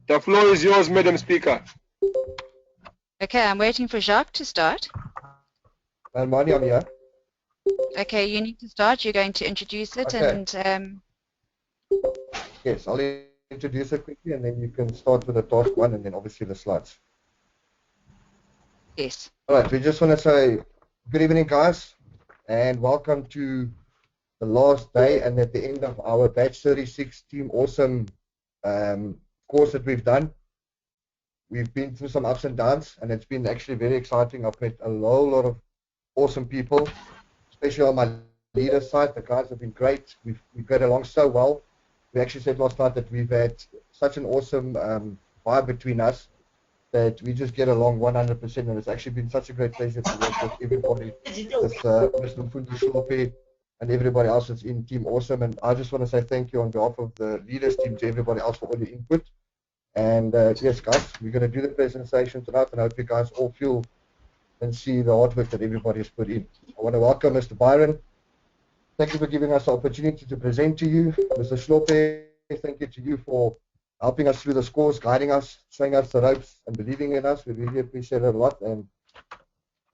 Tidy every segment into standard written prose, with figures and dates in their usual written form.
The floor is yours, Madam Speaker. Okay, I'm waiting for Jacques to start. Armani, I'm here. Okay, you need to start. You're going to introduce it, Okay. and Yes, I'll introduce it quickly and then you can start with the task one and then obviously the slides. yes. All right, we just want to say good evening, guys, and welcome to the last day and at the end of our Batch 36 Team Awesome course that we've done. We've been through some ups and downs, and it's been actually very exciting. I've met a whole lot of awesome people, especially on my leader side. The guys have been great. We've got along so well. We actually said last night that we've had such an awesome vibe between us that we just get along 100%, and it's actually been such a great pleasure to work with everybody, with Mr. Mfundo Shlope and everybody else that's in Team Awesome. And I just want to say thank you on behalf of the leaders team to everybody else for all your input. And yes, guys, we're going to do the presentation tonight, and I hope you guys all feel and see the hard work that everybody has put in. I want to welcome Mr. Byron. Thank you for giving us the opportunity to present to you. Mr. Shlope, thank you to you for helping us through the scores, guiding us, showing us the ropes, and believing in us. We really appreciate it a lot. And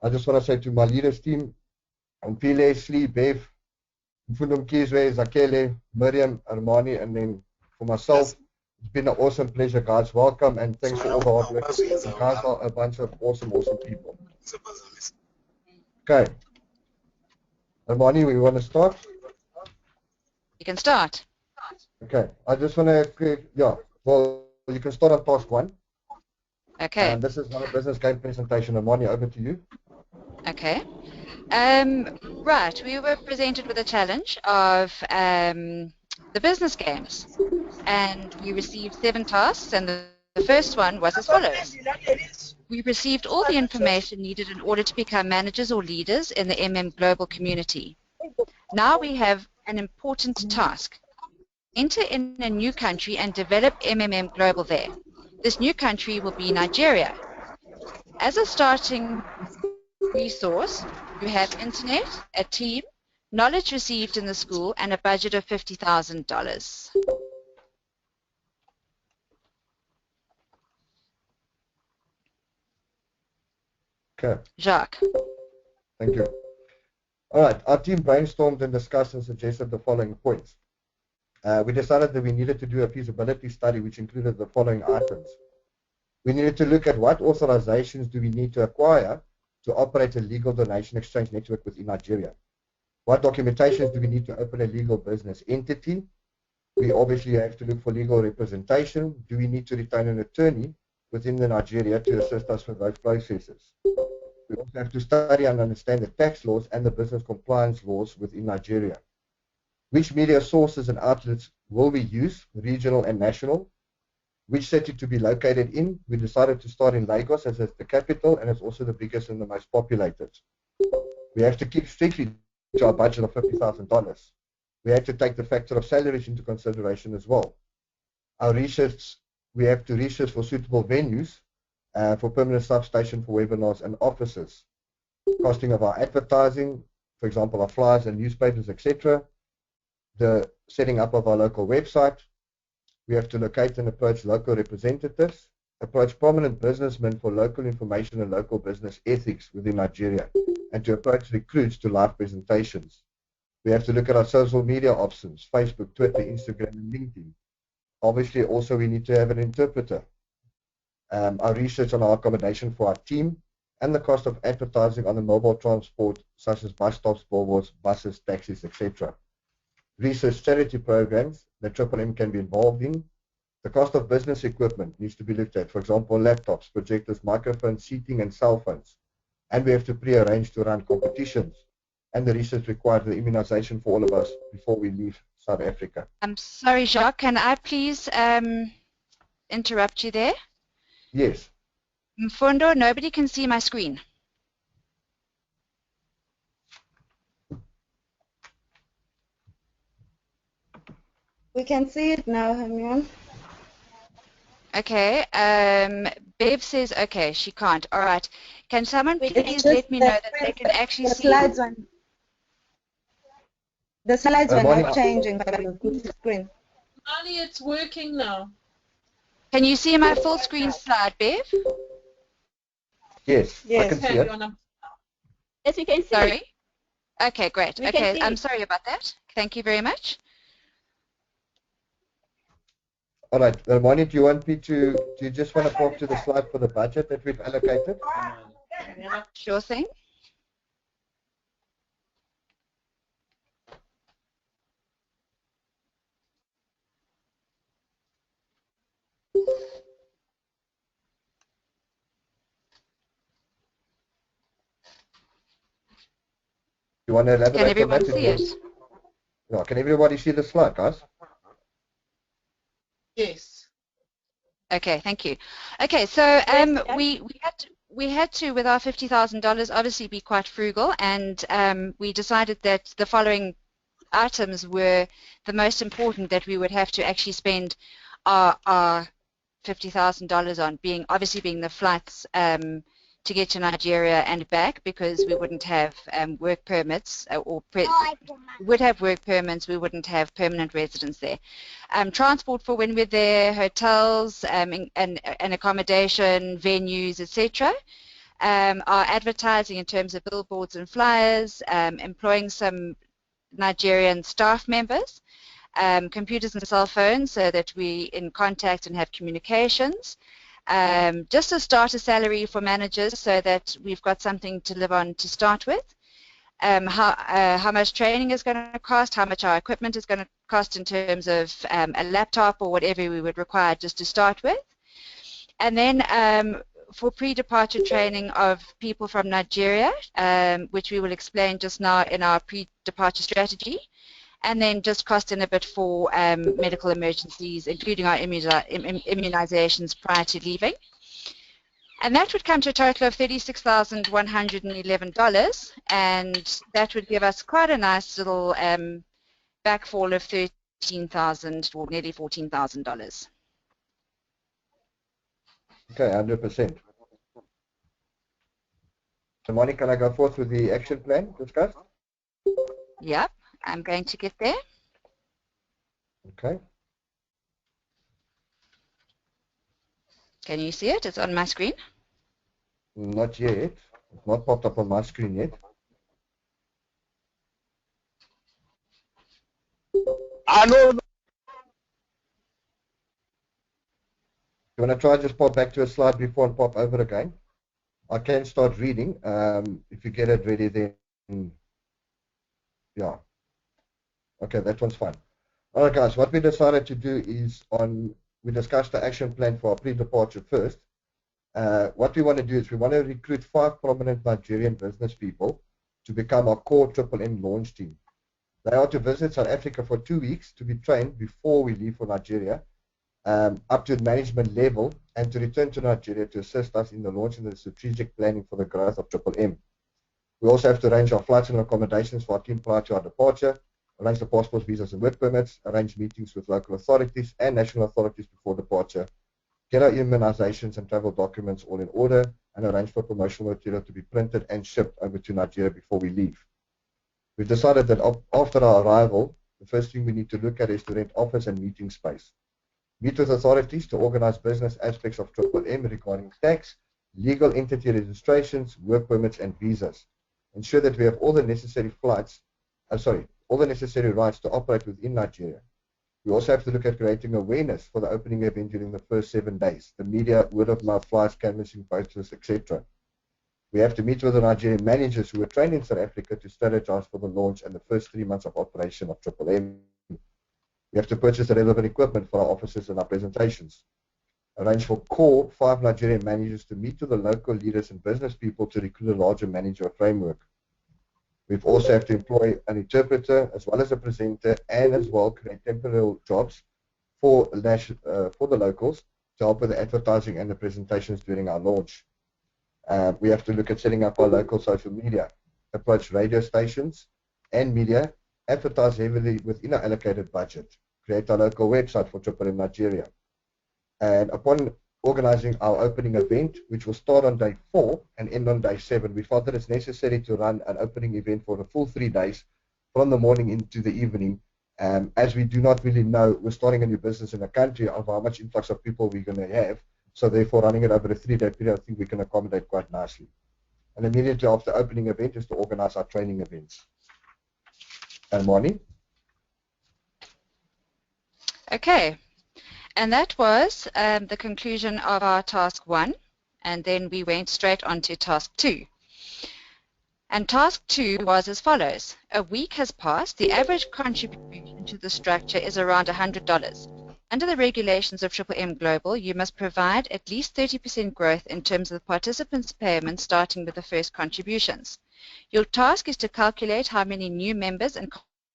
I just want to say to my leaders team, Mpile, Sli, Bev, Mfundo Mkizwe, Zakele, Miriam, Armani, and then for myself, it's been an awesome pleasure, guys. Welcome, and thanks for all the hard work. You guys are a bunch of awesome people. Okay. Armani, we want to start? You can start. Okay. I just want to, well, you can start on task one. Okay. This is not a business game presentation. Armani, over to you. Okay. Right, we were presented with a challenge of the business games, and we received 7 tasks, and the first one was as follows. We received all the information needed in order to become managers or leaders in the Global community. Now we have an important task. Enter in a new country and develop Global there. This new country will be Nigeria. As a starting resource, you have internet, a team, knowledge received in the school, and a budget of $50,000. Okay. Jacques. Thank you. All right. Our team brainstormed and discussed and suggested the following points. We decided that we needed to do a feasibility study which included the following items. We needed to look at what authorizations do we need to acquire to operate a legal donation exchange network within Nigeria. What documentations do we need to open a legal business entity? We obviously have to look for legal representation. Do we need to retain an attorney within Nigeria to assist us with those processes? We also have to study and understand the tax laws and the business compliance laws within Nigeria. Which media sources and outlets will we use, regional and national? Which city to be located in? We decided to start in Lagos as it's the capital and it's also the biggest and the most populated. We have to keep strictly to our budget of $50,000. We have to take the factor of salaries into consideration as well. Our research, we have to research for suitable venues for permanent substation for webinars and offices. Costing of our advertising, for example, our flyers and newspapers, etc. The setting up of our local website. We have to locate and approach local representatives, approach prominent businessmen for local information and local business ethics within Nigeria, and to approach recruits to live presentations. We have to look at our social media options, Facebook, Twitter, Instagram, and LinkedIn. Obviously, also we need to have an interpreter. Our research on our accommodation for our team, and the cost of advertising on the mobile transport, such as bus stops, billboards, buses, taxis, etc. Research charity programs that M can be involved in. The cost of business equipment needs to be looked at, for example, laptops, projectors, microphones, seating, and cell phones. And we have to pre-arrange to run competitions. And the research required the immunization for all of us before we leave South Africa. I'm sorry, Jacques, can I please interrupt you there? Yes. Mfundo, nobody can see my screen. We can see it now, Hermione. Okay. Bev says, okay, she can't. All right. Can someone please let me know that they can actually see? Slides on. The slides were Bonnie, not changing, but it was good screen. Ali, it's working now. Can you see my full screen slide, Bev? yes, I Yes. can see Okay, it. Yona. Yes, we can see. Sorry. Okay, great. We can Okay, see I'm it. sorry about that. Thank you very much. All right, Bonnie, do you just want to pop to the slide for the budget that we've allocated? Sure thing. You want to elaborate Can everyone on that? see it? Yeah, can everybody see the slide, guys? Yes. Okay, thank you. Okay, so Yes. we had to with our $50,000 obviously be quite frugal, and we decided that the following items were the most important that we would have to actually spend our $50,000 on, being the flights to get to Nigeria and back, because we wouldn't have work permits would have work permits, we wouldn't have permanent residence there. Transport for when we're there, hotels and accommodation, venues, etc. Our advertising in terms of billboards and flyers, employing some Nigerian staff members, computers and cell phones so that we're in contact and have communications. Just a starter salary for managers so that we've got something to live on to start with. How much training is going to cost, how much our equipment is going to cost in terms of a laptop or whatever we would require just to start with. And then for pre-departure training of people from Nigeria, which we will explain just now in our pre-departure strategy. And then just costing a bit for medical emergencies, including our immunizations prior to leaving. And that would come to a total of $36,111, and that would give us quite a nice little backfall of $13,000 or nearly $14,000. Okay, 100%. So, Monica, can I go forth with the action plan discussed? Yep, I'm going to get there. Okay. Can you see it? It's on my screen. Not yet. It's not popped up on my screen yet. I know. You want to try just pop back to a slide before and pop over again? I can start reading. If you get it ready, then yeah. Okay, that one's fine. All right, guys. What we decided to do is we discussed the action plan for our pre-departure first. What we want to do is we want to recruit 5 prominent Nigerian business people to become our core M launch team. They are to visit South Africa for 2 weeks to be trained before we leave for Nigeria, up to management level, and to return to Nigeria to assist us in the launch and the strategic planning for the growth of M. We also have to arrange our flights and accommodations for our team prior to our departure, arrange the passports, visas, and work permits, arrange meetings with local authorities and national authorities before departure, get our immunizations and travel documents all in order, and arrange for promotional material to be printed and shipped over to Nigeria before we leave. We've decided that after our arrival, the first thing we need to look at is to rent office and meeting space. Meet with authorities to organize business aspects of M regarding tax, legal entity registrations, work permits, and visas. Ensure that we have all the necessary all the necessary rights to operate within Nigeria. We also have to look at creating awareness for the opening event during the first 7 days, the media, word of mouth, flyers, canvassing, posters, etc. We have to meet with the Nigerian managers who were trained in South Africa to strategize for the launch and the first 3 months of operation of M. We have to purchase the relevant equipment for our offices and our presentations. Arrange for core 5 Nigerian managers to meet with the local leaders and business people to recruit a larger manager framework. We also have to employ an interpreter as well as a presenter, and as well create temporary jobs for the locals to help with the advertising and the presentations during our launch. We have to look at setting up our local social media, approach radio stations and media, advertise heavily within our allocated budget, create our local website for M Nigeria. And upon organizing our opening event, which will start on day 4 and end on day 7, we felt that it's necessary to run an opening event for the full 3 days from the morning into the evening. As we do not really know, we're starting a new business in a country of how much influx of people we're going to have. So therefore, running it over a 3-day period, I think we can accommodate quite nicely. And immediately after opening event is to organize our training events. And Moni? Okay, and that was the conclusion of our task 1, and then we went straight on to task 2. And task 2 was as follows. A week has passed. The average contribution to the structure is around $100. Under the regulations of M Global, you must provide at least 30% growth in terms of the participants' payments starting with the first contributions. Your task is to calculate how many new members and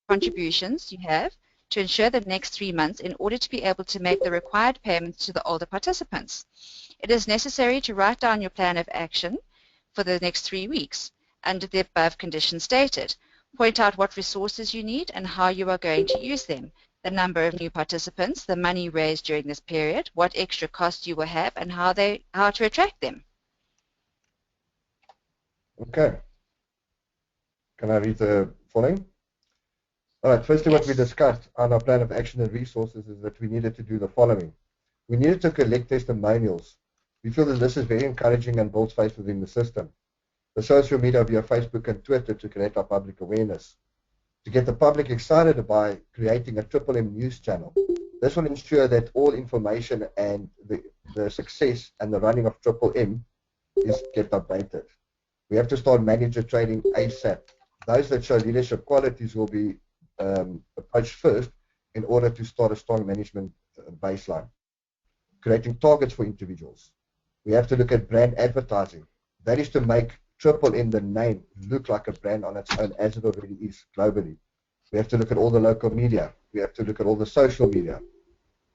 contributions you have to ensure the next 3 months in order to be able to make the required payments to the older participants. It is necessary to write down your plan of action for the next 3 weeks under the above conditions stated. Point out what resources you need and how you are going to use them, the number of new participants, the money raised during this period, what extra costs you will have, and how to attract them. Okay. Can I read the following? All right, firstly, what we discussed on our plan of action and resources is that we needed to do the following. We needed to collect testimonials. We feel that this is very encouraging and builds faith within the system. The social media via Facebook and Twitter to create our public awareness. To get the public excited by creating a M news channel. This will ensure that all information and the success and the running of M is kept updated. We have to start manager training ASAP. Those that show leadership qualities will be approached first in order to start a strong management baseline. Creating targets for individuals. We have to look at brand advertising. That is to make M, the name, look like a brand on its own as it already is globally. We have to look at all the local media. We have to look at all the social media.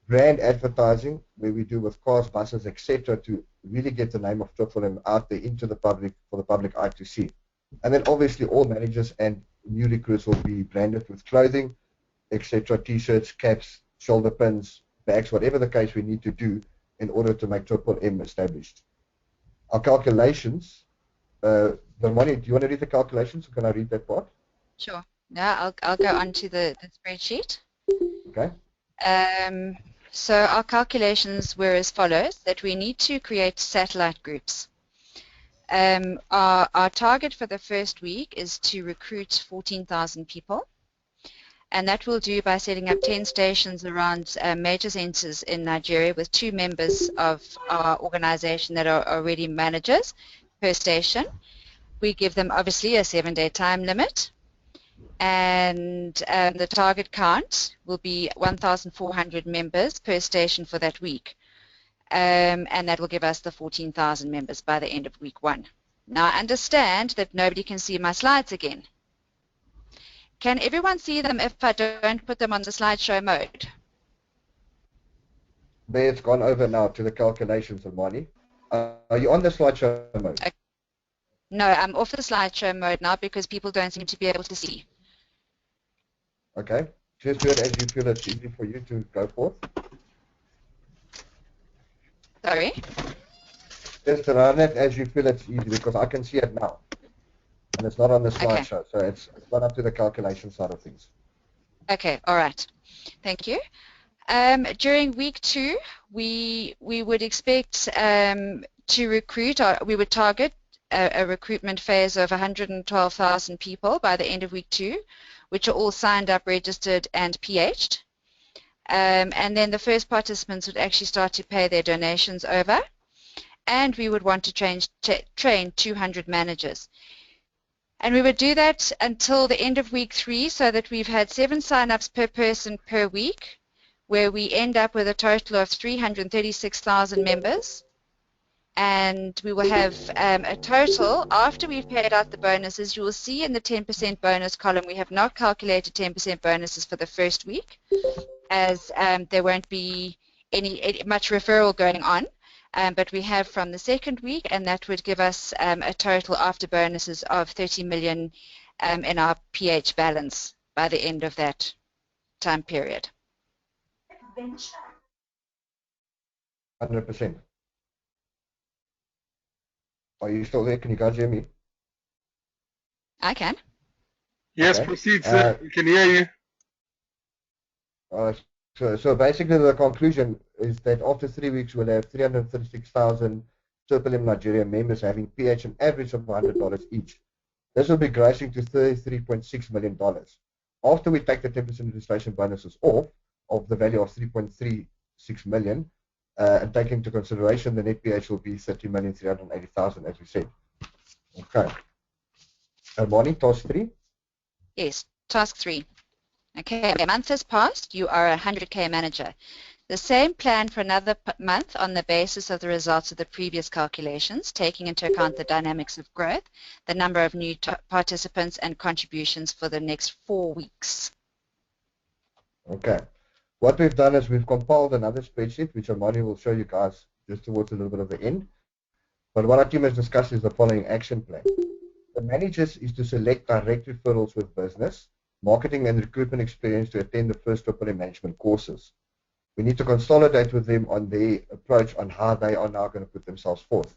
Brand advertising, where we do with cars, buses, etc., to really get the name of M out there into the public, for the public eye to see. And then obviously all managers and new recruits will be branded with clothing, etc., t-shirts, caps, shoulder pins, bags, whatever the case we need to do in order to make M established. Our calculations, Moni, do you want to read the calculations, or can I read that part? Sure. Yeah, I'll go on to the spreadsheet. Okay. So our calculations were as follows, that we need to create satellite groups. Our target for the first week is to recruit 14,000 people, and that we'll do by setting up 10 stations around major centers in Nigeria with 2 members of our organization that are already managers per station. We give them obviously a 7-day time limit, and the target count will be 1,400 members per station for that week, and that will give us the 14,000 members by the end of week 1. Now I understand that nobody can see my slides again. Can everyone see them if I don't put them on the slideshow mode? There, it's gone over now to the calculations, Moni. Are you on the slideshow mode? Okay. No, I'm off the slideshow mode now because people don't seem to be able to see. Okay. Just do it as you feel it's easy for you to go forth. Sorry? Just run it as you feel it's easy, because I can see it now. And it's not on the slideshow, so it's gone up to the calculation side of things. Okay, all right. Thank you. During week 2, we would expect to recruit, we would target a recruitment phase of 112,000 people by the end of week 2, which are all signed up, registered, and PH'd. And then the first participants would actually start to pay their donations over, and we would want to train 200 managers. And we would do that until the end of week 3, so that we've had 7 sign-ups per person per week, where we end up with a total of 336,000 members. And we will have a total, after we've paid out the bonuses, you will see in the 10% bonus column, we have not calculated 10% bonuses for the first week, as there won't be much referral going on. But we have from the second week, and that would give us a total after bonuses of 30 million in our PH balance by the end of that time period. 100%. Are you still there? Can you guys hear me? I can. Yes, Okay. proceed, sir. We can hear you. So basically the conclusion is that after 3 weeks we'll have 336,000 Triple M Nigeria members having PH an average of $100 each. This will be grossing to $33.6 million. After we take the 10% registration bonuses off of the value of 3.36 million, and take into consideration the net PH will be 30,380,000 as we said. Okay. Armani, task 3. Yes, task 3. Okay, a month has passed, you are a 100K manager. The same plan for another month on the basis of the results of the previous calculations, taking into account the dynamics of growth, the number of new participants and contributions for the next 4 weeks. Okay. What we've done is we've compiled another spreadsheet, which Armani will show you guys just towards a little bit of the end. But what our team has discussed is the following action plan. The managers is to select direct referrals with business, marketing and recruitment experience to attend the first Triple M management courses. We need to consolidate with them on their approach on how they are now going to put themselves forth.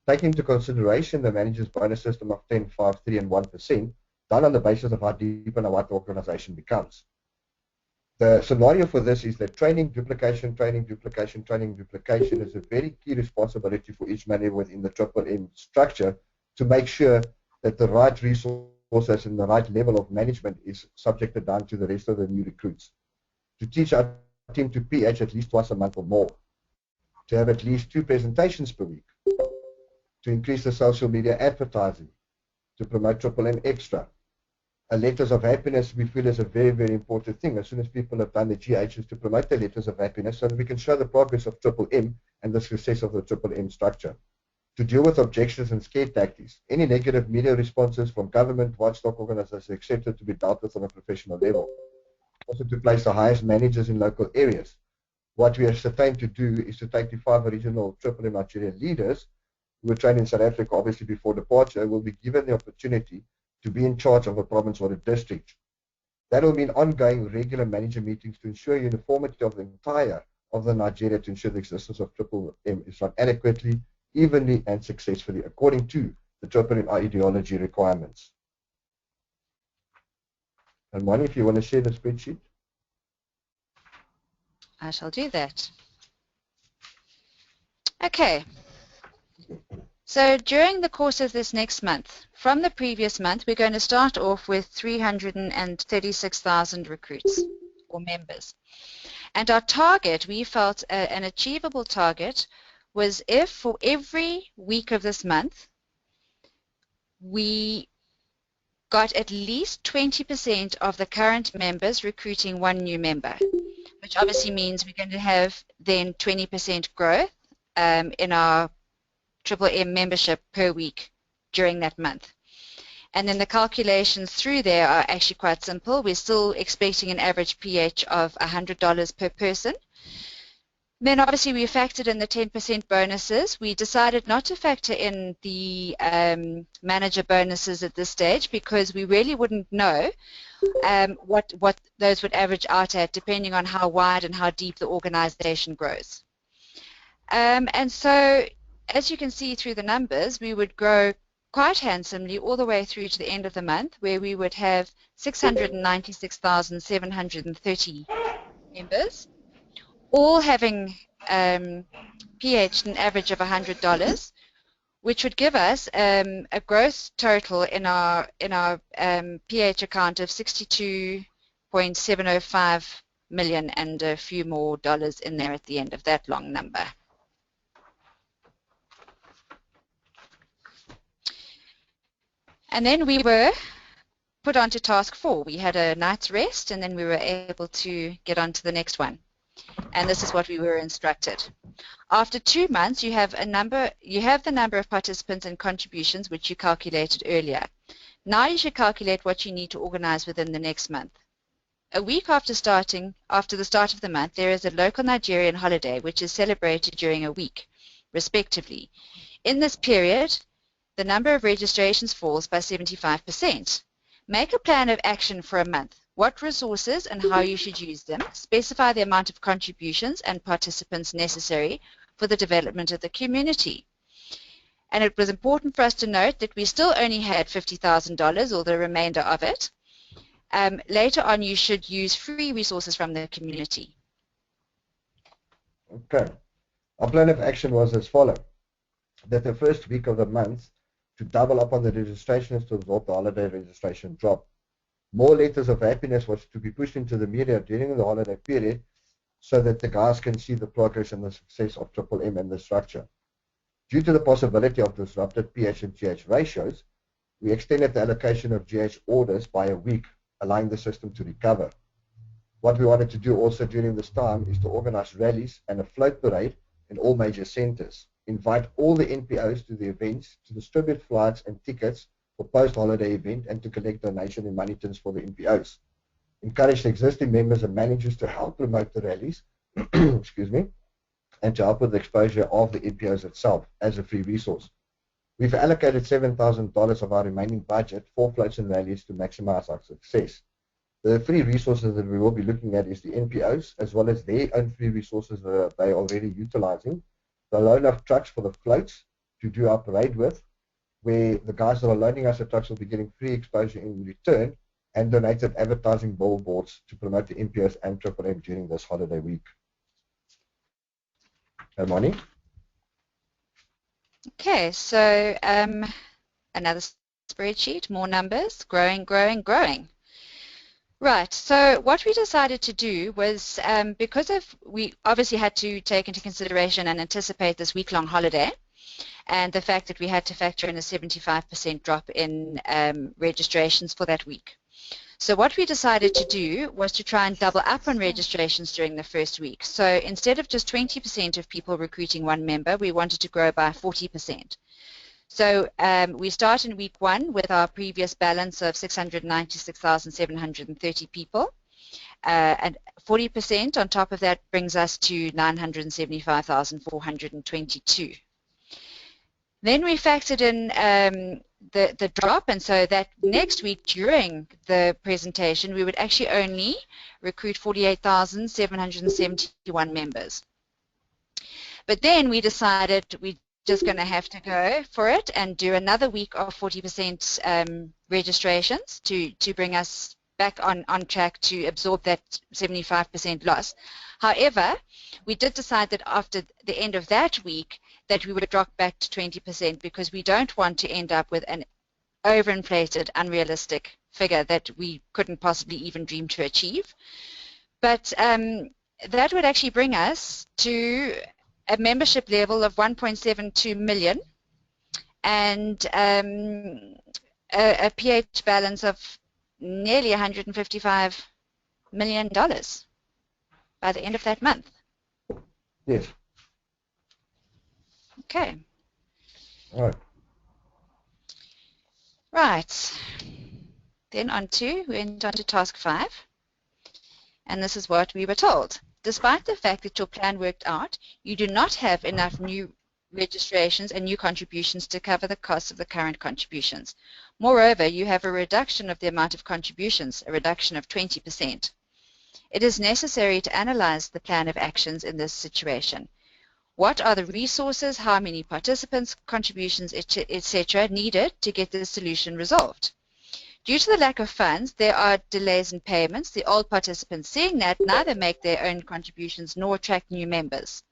Taking into consideration the manager's bonus system of 10, 5, 3 and 1%, done on the basis of how deep and what the organization becomes. The scenario for this is that training, duplication, training, duplication, training, duplication is a very key responsibility for each manager within the Triple M structure to make sure that the right resources and the right level of management is subjected down to the rest of the new recruits. To teach our team to PH at least twice a month or more. To have at least 2 presentations per week. To increase the social media advertising. To promote Triple M Extra. Letters of happiness we feel is a very, very important thing. As soon as people have done the GHs, to promote the letters of happiness so that we can show the progress of Triple M and the success of the Triple M structure. To deal with objections and scare tactics. Any negative media responses from government, watchdog organizations accepted to be dealt with on a professional level. Also to place the highest managers in local areas. What we are starting to do is to take the 5 original Triple M Nigeria leaders who were trained in South Africa obviously before departure will be given the opportunity to be in charge of a province or a district. That will mean ongoing regular manager meetings to ensure uniformity of the entire of the Nigeria to ensure the existence of Triple M is run adequately, evenly and successfully according to the Triple M ideology requirements. And Mani, if you want to share the spreadsheet. I shall do that. Okay. So during the course of this next month, from the previous month, we're going to start off with 336,000 recruits or members. And our target, we felt an achievable target, was if for every week of this month, we got at least 20% of the current members recruiting 1 new member, which obviously means we're going to have then 20% growth in our Triple M membership per week during that month. And then the calculations through there are actually quite simple. We're still expecting an average PH of $100 per person. Then obviously we factored in the 10% bonuses. We decided not to factor in the manager bonuses at this stage because we really wouldn't know what those would average out at depending on how wide and how deep the organization grows. And so as you can see through the numbers, we would grow quite handsomely all the way through to the end of the month where we would have 696,730 members, all having PH an average of $100, which would give us a gross total in our PH account of 62.705 million and a few more dollars in there at the end of that long number. And then we were put onto task 4. We had a night's rest and then we were able to get on to the next one. And this is what we were instructed. After 2 months, you have the number of participants and contributions which you calculated earlier. Now you should calculate what you need to organize within the next month. A week after the start of the month, there is a local Nigerian holiday which is celebrated during a week, respectively. In this period, the number of registrations falls by 75%. Make a plan of action for a month. What resources and how you should use them. Specify the amount of contributions and participants necessary for the development of the community. And it was important for us to note that we still only had $50,000 or the remainder of it. Later on, you should use free resources from the community. Okay. Our plan of action was as follows. That the first week of the month, to double up on the registrations to absorb the holiday registration drop. More letters of happiness was to be pushed into the media during the holiday period so that the guys can see the progress and the success of Triple M and the structure. Due to the possibility of disrupted PH and GH ratios, we extended the allocation of GH orders by a week, allowing the system to recover. What we wanted to do also during this time is to organize rallies and a float parade in all major centers. Invite all the NPOs to the events to distribute flights and tickets for post-holiday event and to collect donation in money tins for the NPOs. Encourage the existing members and managers to help promote the rallies, excuse me, and to help with the exposure of the NPOs itself as a free resource. We've allocated $7,000 of our remaining budget for floats and rallies to maximize our success. The free resources that we will be looking at is the NPOs, as well as their own free resources that they are already utilizing. The loan of trucks for the floats to do our parade with, where the guys that are loaning us the trucks will be getting free exposure in return, and donated advertising billboards to promote the NPOs and Triple M during this holiday week. Hermione? Okay, so another spreadsheet, more numbers, growing, growing, growing. Right, so what we decided to do was, because we obviously had to take into consideration and anticipate this week-long holiday, and the fact that we had to factor in a 75% drop in registrations for that week. So what we decided to do was to try and double up on registrations during the first week. So instead of just 20% of people recruiting one member, we wanted to grow by 40%. So we start in week 1 with our previous balance of 696,730 people. And 40% on top of that brings us to 975,422. Then we factored in the drop, and so that next week during the presentation we would actually only recruit 48,771 members. But then we decided we're just going to have to go for it and do another week of 40% registrations to bring us back on track to absorb that 75% loss. However, we did decide that after the end of that week that we would drop back to 20% because we don't want to end up with an overinflated, unrealistic figure that we couldn't possibly even dream to achieve. But that would actually bring us to a membership level of 1.72 million and a PH balance of nearly $155 million by the end of that month. Yes. Okay. All right. Right. Then we went on to task 5. And this is what we were told. Despite the fact that your plan worked out, you do not have enough new registrations and new contributions to cover the costs of the current contributions. Moreover, you have a reduction of the amount of contributions, a reduction of 20%. It is necessary to analyze the plan of actions in this situation. What are the resources, how many participants, contributions, etc. needed to get the solution resolved? Due to the lack of funds, there are delays in payments. The old participants, seeing that, neither make their own contributions nor attract new members.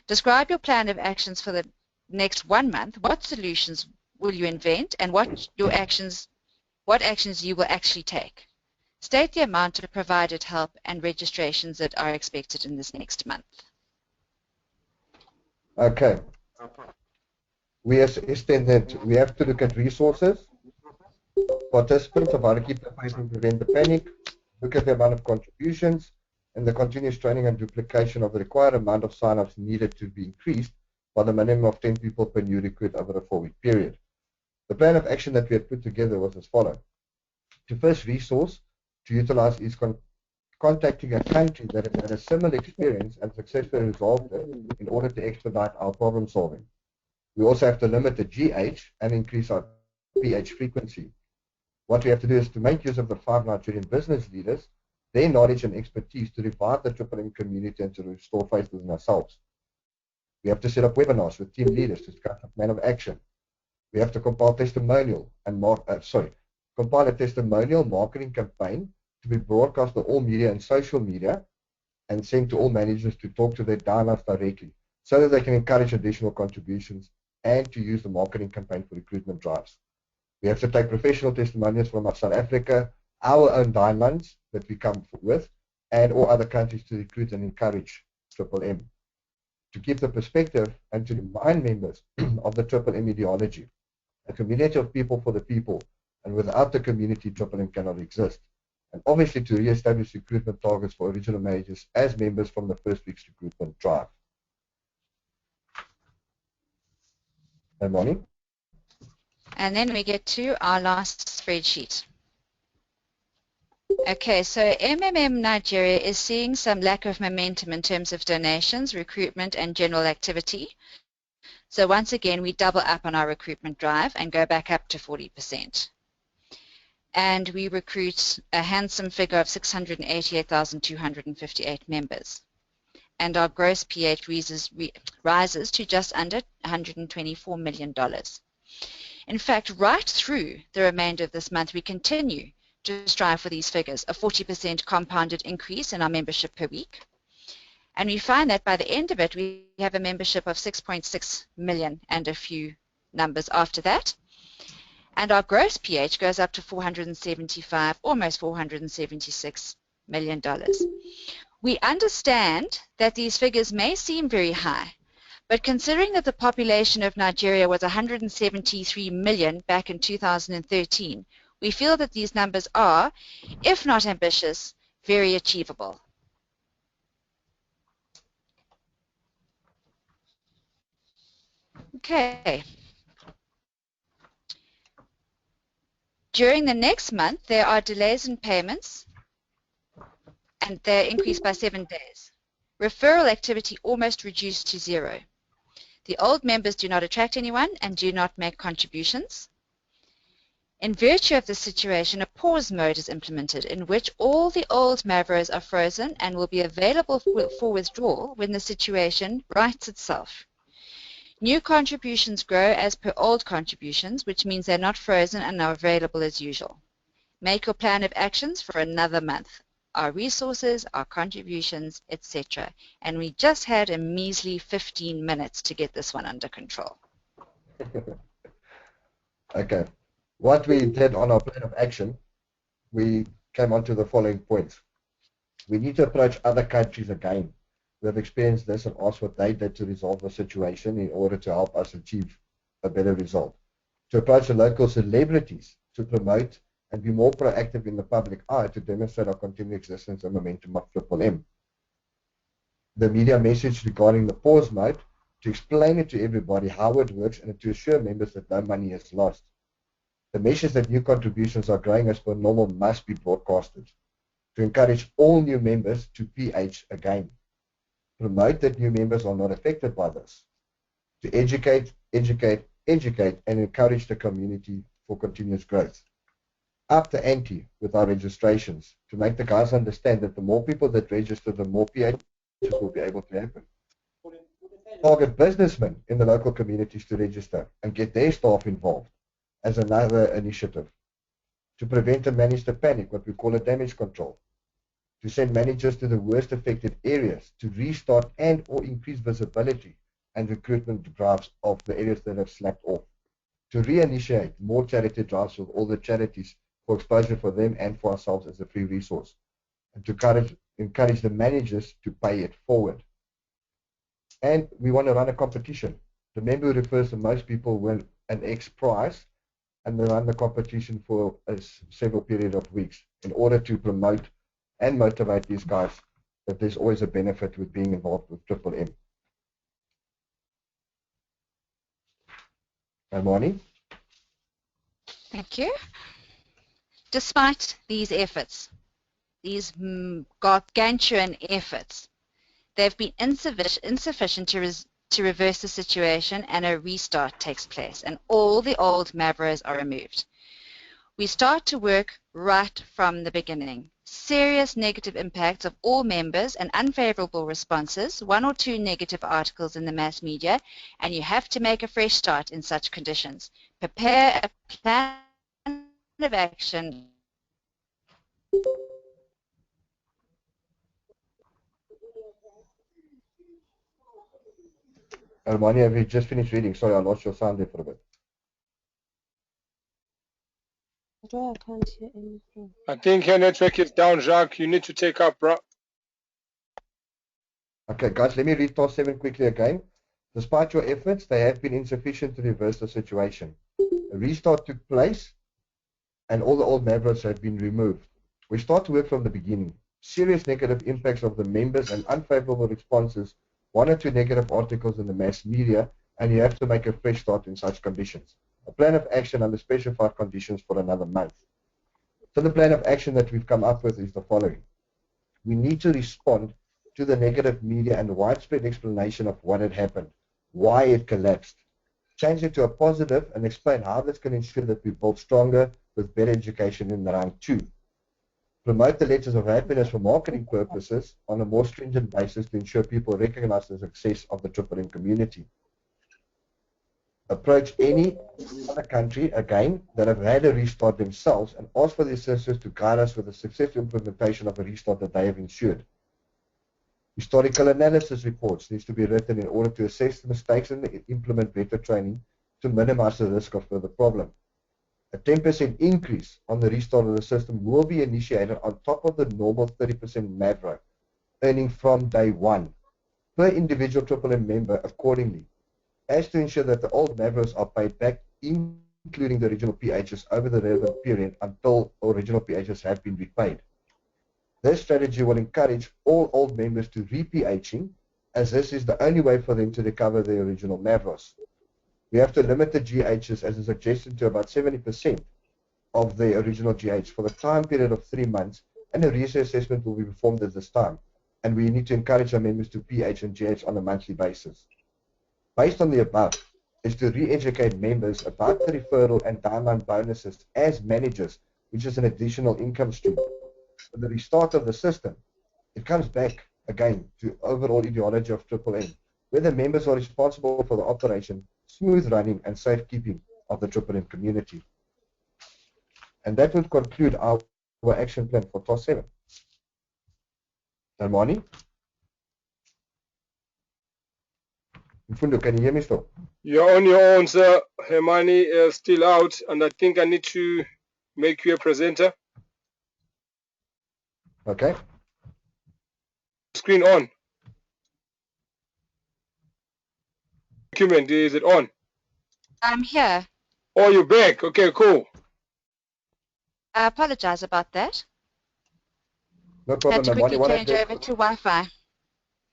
Describe your plan of actions for the next 1 month. What solutions will you invent and what actions you will actually take? State the amount of provided help and registrations that are expected in this next month. Okay. We assessed that we have to look at resources, participants of how to keep the faith and prevent the panic, look at the amount of contributions, and the continuous training and duplication of the required amount of sign-ups needed to be increased by the minimum of 10 people per new recruit over a 4-week period. The plan of action that we had put together was as follows. The first resource to utilize is contacting a country that has had a similar experience and successfully resolved it in order to expedite our problem solving. We also have to limit the GH and increase our PH frequency. What we have to do is to make use of the 5 Nigerian business leaders, their knowledge and expertise to revive the Triple M community and to restore faith within ourselves. We have to set up webinars with team leaders to discuss a plan of action. We have to compile testimonial and compile a testimonial marketing campaign to be broadcast on all media and social media and sent to all managers to talk to their downlines directly so that they can encourage additional contributions and to use the marketing campaign for recruitment drives. We have to take professional testimonials from South Africa, our own downlines that we come with, and all other countries to recruit and encourage Triple M. To keep the perspective and to remind members of the Triple M ideology, a community of people for the people, and without the community, Triple M cannot exist. And obviously to re-establish recruitment targets for original managers as members from the first week's recruitment drive. And Bonnie? And then we get to our last spreadsheet. Okay, so MMM Nigeria is seeing some lack of momentum in terms of donations, recruitment, and general activity. So once again, we double up on our recruitment drive and go back up to 40%. And we recruit a handsome figure of 688,258 members. And our gross PH rises to just under $124 million. In fact, right through the remainder of this month, we continue to strive for these figures, a 40% compounded increase in our membership per week. And we find that by the end of it, we have a membership of 6.6 million and a few numbers after that. And our gross PH goes up to 475, almost $476 million. We understand that these figures may seem very high, but considering that the population of Nigeria was 173 million back in 2013, we feel that these numbers are, if not ambitious, very achievable. Okay. During the next month, there are delays in payments, and they're increased by 7 days. Referral activity almost reduced to zero. The old members do not attract anyone and do not make contributions. In virtue of this situation, a pause mode is implemented in which all the old Mavros are frozen and will be available for withdrawal when the situation rights itself. New contributions grow as per old contributions, which means they're not frozen and are available as usual. Make your plan of actions for another month. Our resources, our contributions, etc. And we just had a measly 15 minutes to get this one under control. Okay. What we did on our plan of action, we came on to the following points. We need to approach other countries again who have experienced this and ask what they did to resolve the situation in order to help us achieve a better result. To approach the local celebrities to promote and be more proactive in the public eye to demonstrate our continued existence and momentum of Triple M. The media message regarding the pause mode, to explain it to everybody how it works and to assure members that no money is lost. The message that new contributions are growing as per normal must be broadcasted. To encourage all new members to PH again. Promote that new members are not affected by this. To educate, and encourage the community for continuous growth. Up the ante with our registrations to make the guys understand that the more people that register, the more PHs will be able to happen. Target businessmen in the local communities to register and get their staff involved as another initiative. To prevent and manage the panic, what we call a damage control. To send managers to the worst affected areas to restart and or increase visibility and recruitment drives of the areas that have slacked off. To reinitiate more charity drives with all the charities for exposure for them and for ourselves as a free resource. And to encourage the managers to pay it forward. And we want to run a competition. The member who refers the most people win an X prize, and we run the competition for a several period of weeks in order to promote and motivate these guys that there's always a benefit with being involved with Triple M. And Marnie? Thank you. Despite these efforts, these gargantuan efforts, they've been insufficient to reverse the situation, and a restart takes place and all the old Mavros are removed. We start to work right from the beginning. Serious negative impacts of all members and unfavorable responses, 1 or 2 negative articles in the mass media, and you have to make a fresh start in such conditions. Prepare a plan of action. Hermione, have you just finished reading? Sorry, I lost your sound there for a bit. I can't hear anything. I think your network is down, Jacques. You need to take up, bro. Okay, guys, let me read task 7 quickly again. Despite your efforts, they have been insufficient to reverse the situation. A restart took place, and all the old Mavros have been removed. We start to work from the beginning. Serious negative impacts of the members and unfavorable responses, 1 or 2 negative articles in the mass media, and you have to make a fresh start in such conditions. A plan of action under specified conditions for another month. So the plan of action that we've come up with is the following. We need to respond to the negative media and widespread explanation of what had happened, why it collapsed. Change it to a positive and explain how this can ensure that we build stronger with better education in the round 2. Promote the letters of happiness for marketing purposes on a more stringent basis to ensure people recognize the success of the Triple M community. Approach any other country, again, that have had a restart themselves and ask for the assistance to guide us with the successful implementation of a restart that they have ensured. Historical analysis reports needs to be written in order to assess the mistakes and implement better training to minimize the risk of further problem. A 10% increase on the restart of the system will be initiated on top of the normal 30% MAVRO, earning from day 1 per individual Triple M member accordingly, as to ensure that the old MAVROs are paid back, including the original PHs, over the relevant period until original PHs have been repaid. This strategy will encourage all old members to re-PHing, as this is the only way for them to recover their original MAVROs. We have to limit the GHs, as a suggestion, to about 70% of the original GH for the time period of 3 months, and a reassessment will be performed at this time. And we need to encourage our members to PH and GH on a monthly basis. Based on the above, is to re-educate members about the referral and downline bonuses as managers, which is an additional income stream. With the restart of the system, it comes back again to overall ideology of Triple M, where the members are responsible for the operation, smooth running, and safekeeping of the Triple M community. And that would conclude our action plan for task 7. Hermione? Mfundo, can you hear me still? You're on your own, sir. Hermione is still out, and I think I need to make you a presenter. Okay. Screen on. Document, is it on? I'm here. Oh, you're back. Okay, cool. I apologize about that. No Had problem, to Hermione. quickly change over to Wi-Fi.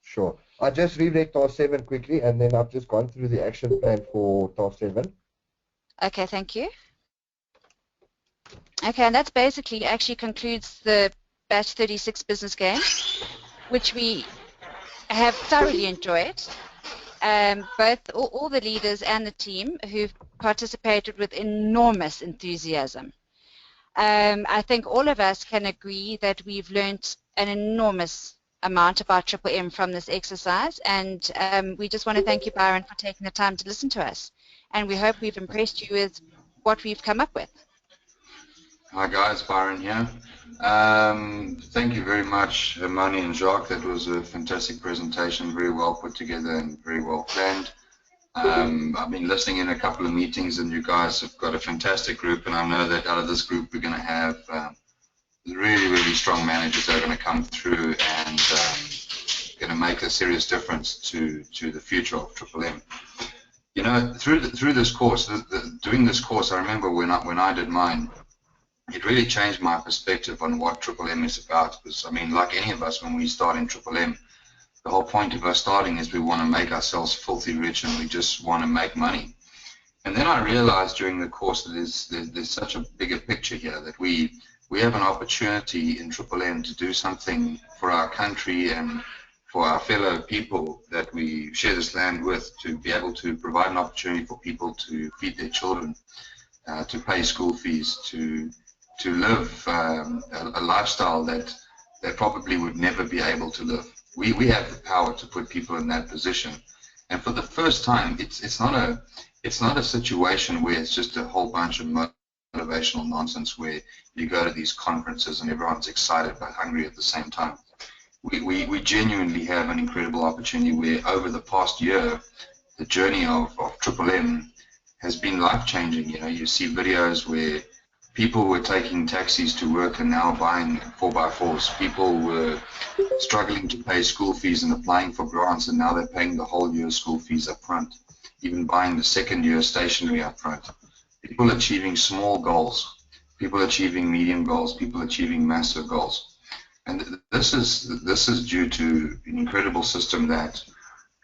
Sure. I just reread task 7 quickly, and then I've just gone through the action plan for task 7. Okay, thank you. Okay, and that's basically actually concludes the Batch 36 business game, which we have thoroughly enjoyed. Both all the leaders and the team who've participated with enormous enthusiasm. I think all of us can agree that we've learned an enormous amount about Triple M from this exercise, and we just want to thank you, Byron, for taking the time to listen to us, and we hope we've impressed you with what we've come up with. Hi guys, Byron here. Thank you very much, Hermione and Jacques. That was a fantastic presentation, very well put together and very well planned. I've been listening in a couple of meetings, and you guys have got a fantastic group, and I know that out of this group we're going to have really, really strong managers that are going to come through and going to make a serious difference to the future of Triple M. You know, through this course, doing this course, I remember when I did mine, it really changed my perspective on what Triple M is about. Because I mean, like any of us, when we start in Triple M, the whole point of us starting is we want to make ourselves filthy rich, and we just want to make money. And then I realized during the course that there's such a bigger picture here, that we have an opportunity in Triple M to do something for our country and for our fellow people that we share this land with, to be able to provide an opportunity for people to feed their children, to pay school fees, to live a lifestyle that they probably would never be able to live. We have the power to put people in that position, and for the first time, it's not a situation where it's just a whole bunch of motivational nonsense where you go to these conferences and everyone's excited but hungry at the same time. We genuinely have an incredible opportunity where over the past year, the journey of Triple M has been life-changing. You know, you see videos where people were taking taxis to work and now buying 4x4s. People were struggling to pay school fees and applying for grants, and now they're paying the whole year's school fees up front, even buying the second year stationery up front. People achieving small goals, people achieving medium goals, people achieving massive goals. And this is due to an incredible system that,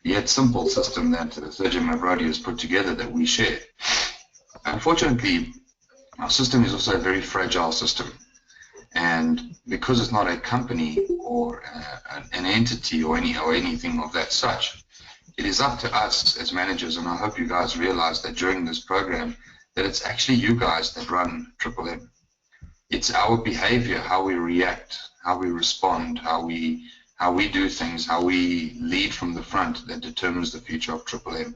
yet simple system that Sergey Mavrodi has put together that we share. Unfortunately, our system is also a very fragile system. And because it's not a company or an entity or anything of that such, it is up to us as managers, and I hope you guys realize that during this program, that it's actually you guys that run Triple M. It's our behavior, how we react, how we respond, how we do things, how we lead from the front that determines the future of Triple M.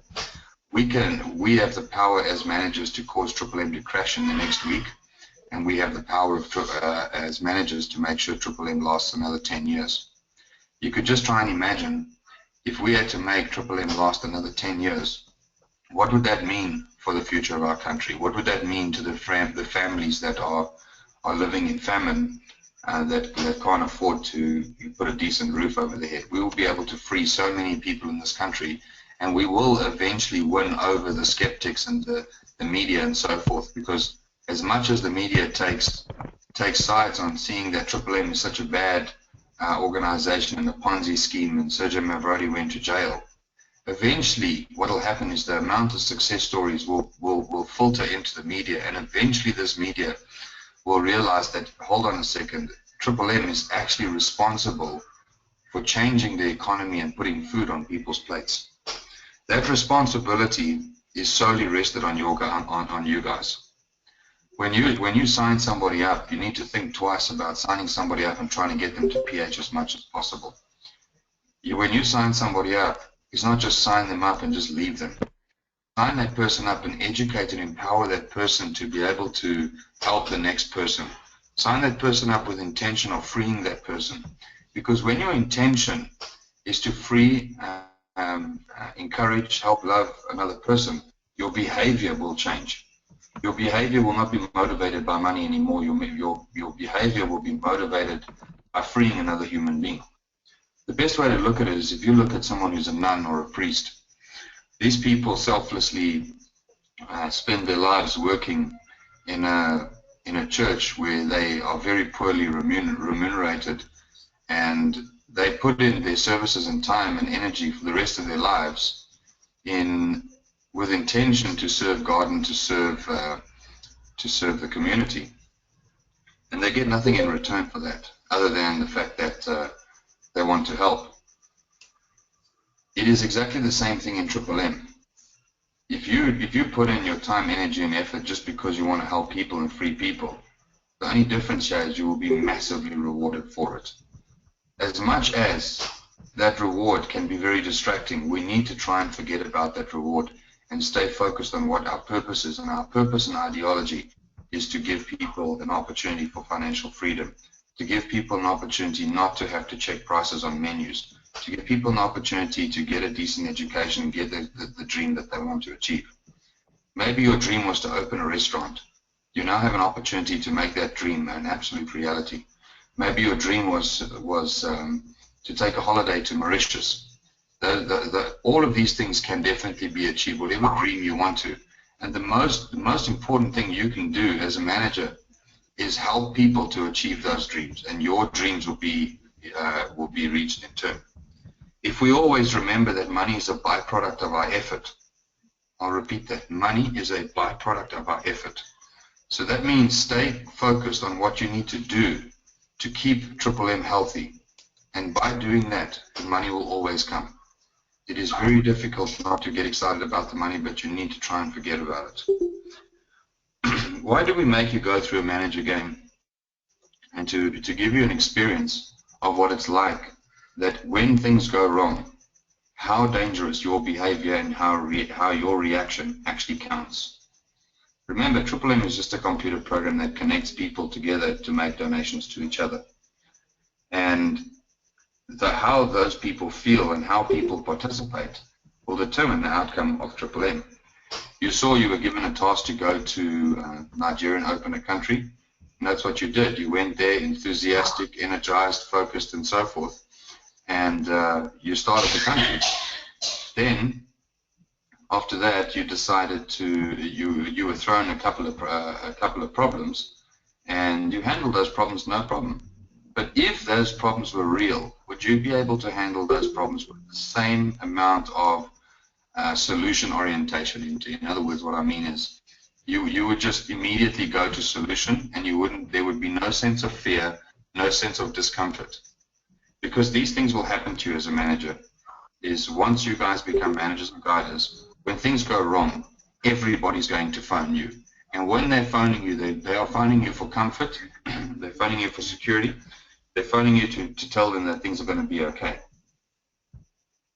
We have the power as managers to cause Triple M to crash in the next week, and we have the power as managers to make sure Triple M lasts another 10 years. You could just try and imagine if we had to make Triple M last another 10 years, what would that mean for the future of our country? What would that mean to the families that are living in famine, that can't afford to put a decent roof over their head? We will be able to free so many people in this country, and we will eventually win over the skeptics and the media and so forth, because as much as the media takes sides on seeing that Triple M is such a bad organization and a Ponzi scheme and Sergey Mavrodi went to jail, eventually what will happen is the amount of success stories will filter into the media, and eventually this media will realize that, hold on a second, Triple M is actually responsible for changing the economy and putting food on people's plates. That responsibility is solely rested on you guys. When you sign somebody up, you need to think twice about signing somebody up and trying to get them to PH as much as possible. When you sign somebody up, it's not just sign them up and just leave them. Sign that person up and educate and empower that person to be able to help the next person. Sign that person up with intention of freeing that person. Because when your intention is to free, encourage, help, love another person, your behavior will change. Your behavior will not be motivated by money anymore. Your behavior will be motivated by freeing another human being. The best way to look at it is if you look at someone who's a nun or a priest. These people selflessly spend their lives working in a church where they are very poorly remunerated, and they put in their services and time and energy for the rest of their lives with intention to serve God and to serve the community, and they get nothing in return for that other than the fact that they want to help. It is exactly the same thing in Triple M. If you put in your time, energy, and effort just because you want to help people and free people, the only difference here is you will be massively rewarded for it. As much as that reward can be very distracting, we need to try and forget about that reward and stay focused on what our purpose is. And our purpose and ideology is to give people an opportunity for financial freedom, to give people an opportunity not to have to check prices on menus, to give people an opportunity to get a decent education and get the dream that they want to achieve. Maybe your dream was to open a restaurant. You now have an opportunity to make that dream an absolute reality. Maybe your dream was to take a holiday to Mauritius. All of these things can definitely be achieved, whatever dream you want to. And the most important thing you can do as a manager is help people to achieve those dreams, and your dreams will be reached in turn. If we always remember that money is a byproduct of our effort, I'll repeat that, money is a byproduct of our effort. So that means stay focused on what you need to do to keep Triple M healthy, and by doing that, the money will always come. It is very difficult not to get excited about the money, but you need to try and forget about it. Why do we make you go through a manager game? And to give you an experience of what it's like, that when things go wrong, how dangerous your behavior and how your reaction actually counts. Remember, Triple M is just a computer program that connects people together to make donations to each other. And how those people feel and how people participate will determine the outcome of Triple M. You saw you were given a task to go to Nigeria and open a country, and that's what you did. You went there enthusiastic, energized, focused, and so forth, and you started the country. Then, after that, you decided to you were thrown a couple of problems, and you handled those problems no problem. But if those problems were real, would you be able to handle those problems with the same amount of solution orientation? In other words, what I mean is, you would just immediately go to solution, and there would be no sense of fear, no sense of discomfort, because these things will happen to you as a manager. Is once you guys become managers and guiders, when things go wrong, everybody's going to phone you, and when they're phoning you, they are phoning you for comfort, they're phoning you for security, they're phoning you to tell them that things are going to be okay.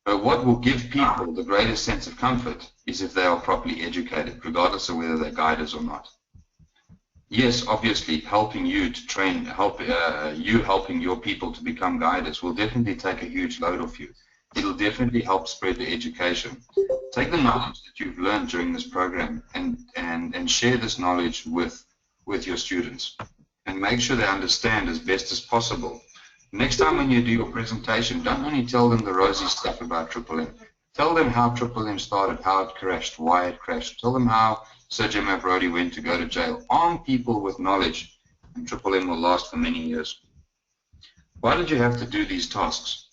But what will give people the greatest sense of comfort is if they are properly educated, regardless of whether they're guiders or not. Yes, obviously, helping you to train, helping your people to become guiders will definitely take a huge load off you. It'll definitely help spread the education. Take the knowledge that you've learned during this program and share this knowledge with your students, and make sure they understand as best as possible. Next time when you do your presentation, don't only tell them the rosy stuff about Triple M. Tell them how Triple M started, how it crashed, why it crashed. Tell them how Sir Jim Brody went to go to jail. Arm people with knowledge, and Triple M will last for many years. Why did you have to do these tasks?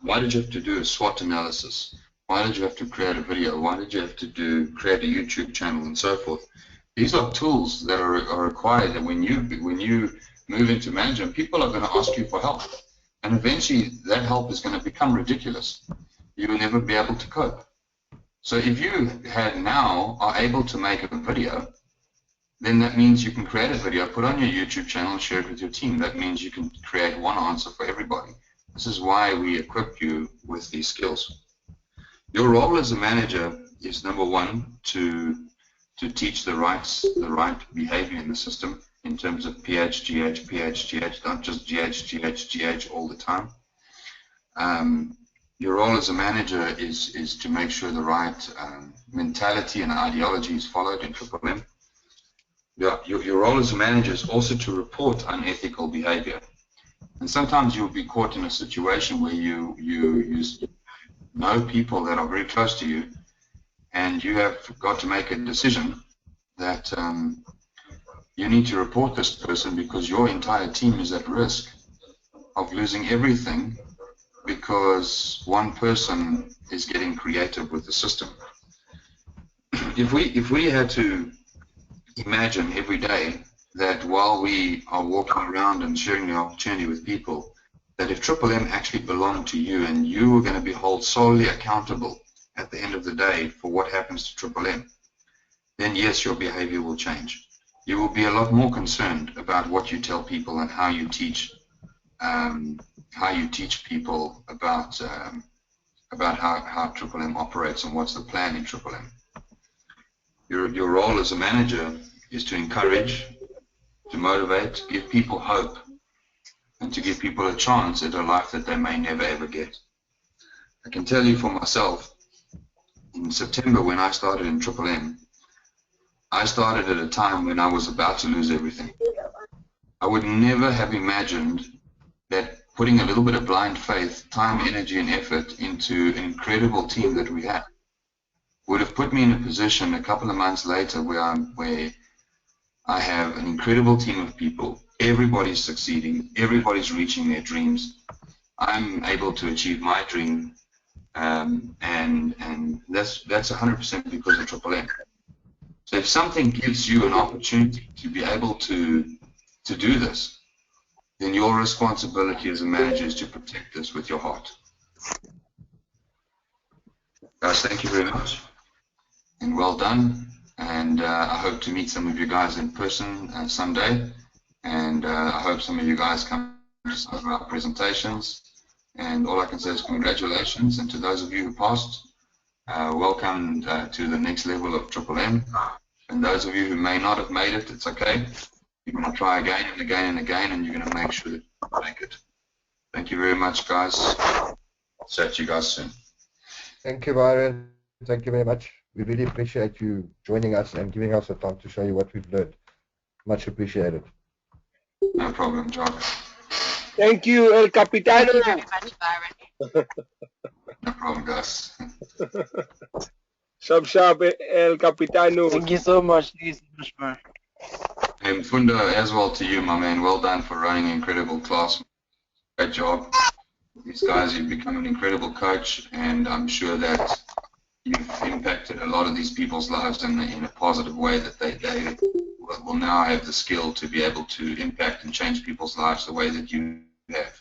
Why did you have to do a SWOT analysis? Why did you have to create a video? Why did you have to create a YouTube channel and so forth? These are tools that are required, and when you move into management, people are going to ask you for help, and eventually that help is going to become ridiculous. You will never be able to cope. So if you are able to make a video, then that means you can create a video, put on your YouTube channel, and share it with your team. That means you can create one answer for everybody. This is why we equip you with these skills. Your role as a manager is, number one, to teach the right behavior in the system in terms of PH, GH, PH, GH, not just GH, GH, GH all the time. Your role as a manager is to make sure the right mentality and ideology is followed in Triple M. Your role as a manager is also to report unethical behavior. And sometimes you'll be caught in a situation where you know people that are very close to you, and you have got to make a decision that you need to report this person because your entire team is at risk of losing everything because one person is getting creative with the system. If we had to imagine every day that while we are walking around and sharing the opportunity with people, that if Triple M actually belonged to you and you were going to be held solely accountable at the end of the day for what happens to Triple M, then yes, your behavior will change. You will be a lot more concerned about what you tell people and how you teach people about how Triple M operates and what's the plan in Triple M. Your role as a manager is to encourage, to motivate, give people hope, and to give people a chance at a life that they may never ever get. I can tell you for myself, in September when I started in Triple M, I started at a time when I was about to lose everything. I would never have imagined that putting a little bit of blind faith, time, energy, and effort into an incredible team that we had would have put me in a position a couple of months later where I have an incredible team of people. Everybody's succeeding. Everybody's reaching their dreams. I'm able to achieve my dream, and that's 100% because of Triple M. So if something gives you an opportunity to be able to do this, then your responsibility as a manager is to protect this with your heart. Guys, thank you very much, and well done. And I hope to meet some of you guys in person someday. And I hope some of you guys come to some of our presentations. And all I can say is congratulations. And to those of you who passed, welcome to the next level of Triple M. And those of you who may not have made it, it's okay. You're going to try again and again and again, and you're going to make sure that you make it. Thank you very much, guys. I'll chat to you guys soon. Thank you, Byron. Thank you very much. We really appreciate you joining us and giving us the time to show you what we've learned. Much appreciated. No problem, Jock. Thank you, El Capitano. Thank you very much, Byron. No problem, guys. Sharp, El Capitano. Thank you so much. Thank you so much, man. And Fundo, as well to you, my man. Well done for running an incredible class. Great job. These guys, you've become an incredible coach, and I'm sure that you've impacted a lot of these people's lives in a positive way, that they will now have the skill to be able to impact and change people's lives the way that you have.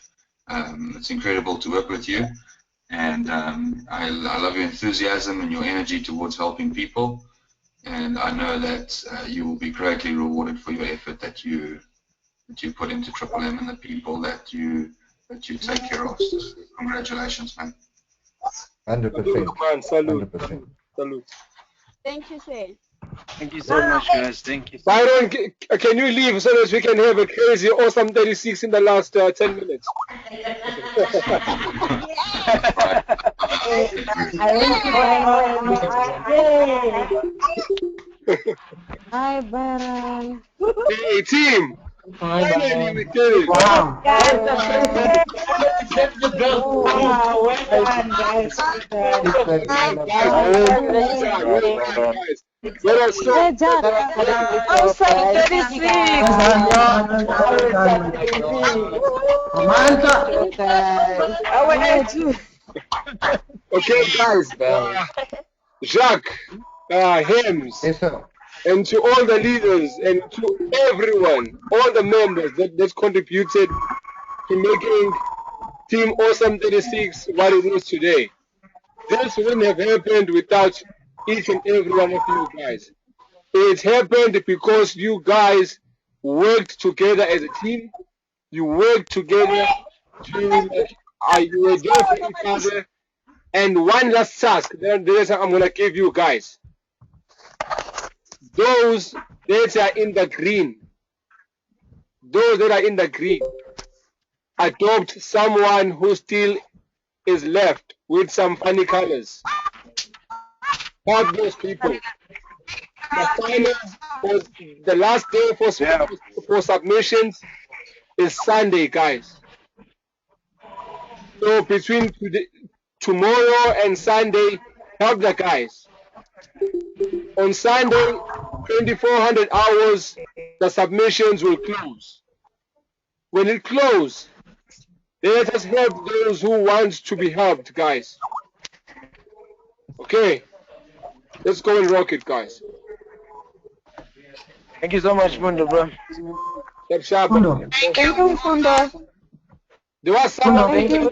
It's incredible to work with you, and I love your enthusiasm and your energy towards helping people, and I know that you will be greatly rewarded for your effort that you put into Triple M and the people that you take care of. So congratulations, man. 100%. Salute. 100%. Salute. Thank you, sir. Thank you so much, guys. Thank you. Byron, can you leave so that we can have a crazy awesome 36 in the last 10 minutes? Hi, Byron. Hey, team. Finally, we did it. Wow. Guys, let us show. Okay, guys. Jacques, Hems, Yes, sir. and to all the leaders and to everyone, all the members that contributed to making Team Awesome 36 what it is today. This wouldn't have happened without each and every one of you guys. It happened because you guys worked together as a team. You worked together to, you were there for each other. And one last task, then I'm going to give you guys. Those that are in the green, adopt someone who still is left with some funny colors. Help those people. The last day for submissions is Sunday, guys. So between tomorrow and Sunday, help the guys. On Sunday, 2400 hours, the submissions will close. When it closes, let us help those who want to be helped, guys. Okay, let's go and rock it, guys. Thank you so much, Mundo, bro. Sharp. Thank you, Fundo. There was someone. Thank you.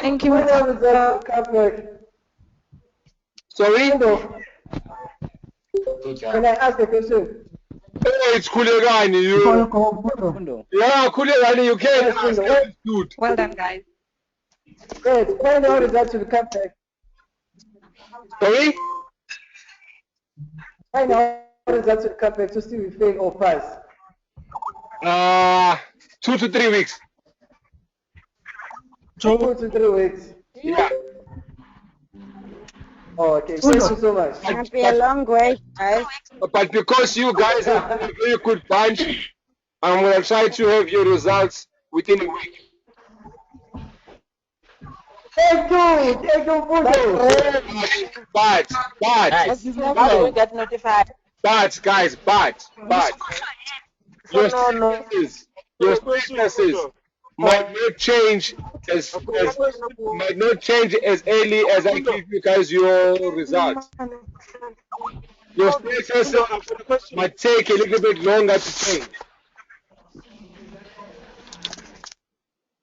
Thank you. Sorry? Can I ask a question? Oh, it's Kulegani. Yeah, Kulegani, you can ask. That's good. Well done, guys. Wait, find out results will come back. Sorry? Find out results will come back to see if we fail or pass. 2 to 3 weeks. 2 to 3 weeks. Yeah. Oh, okay, thank you so much. It's gonna be a long way, guys. But because you guys are a very good bunch, I'm going to try to have your results within a week. Thank you, Fundo. But, We get notified. guys, your statuses might not change as early as I give you guys your results. Your statuses might take a little bit longer to change.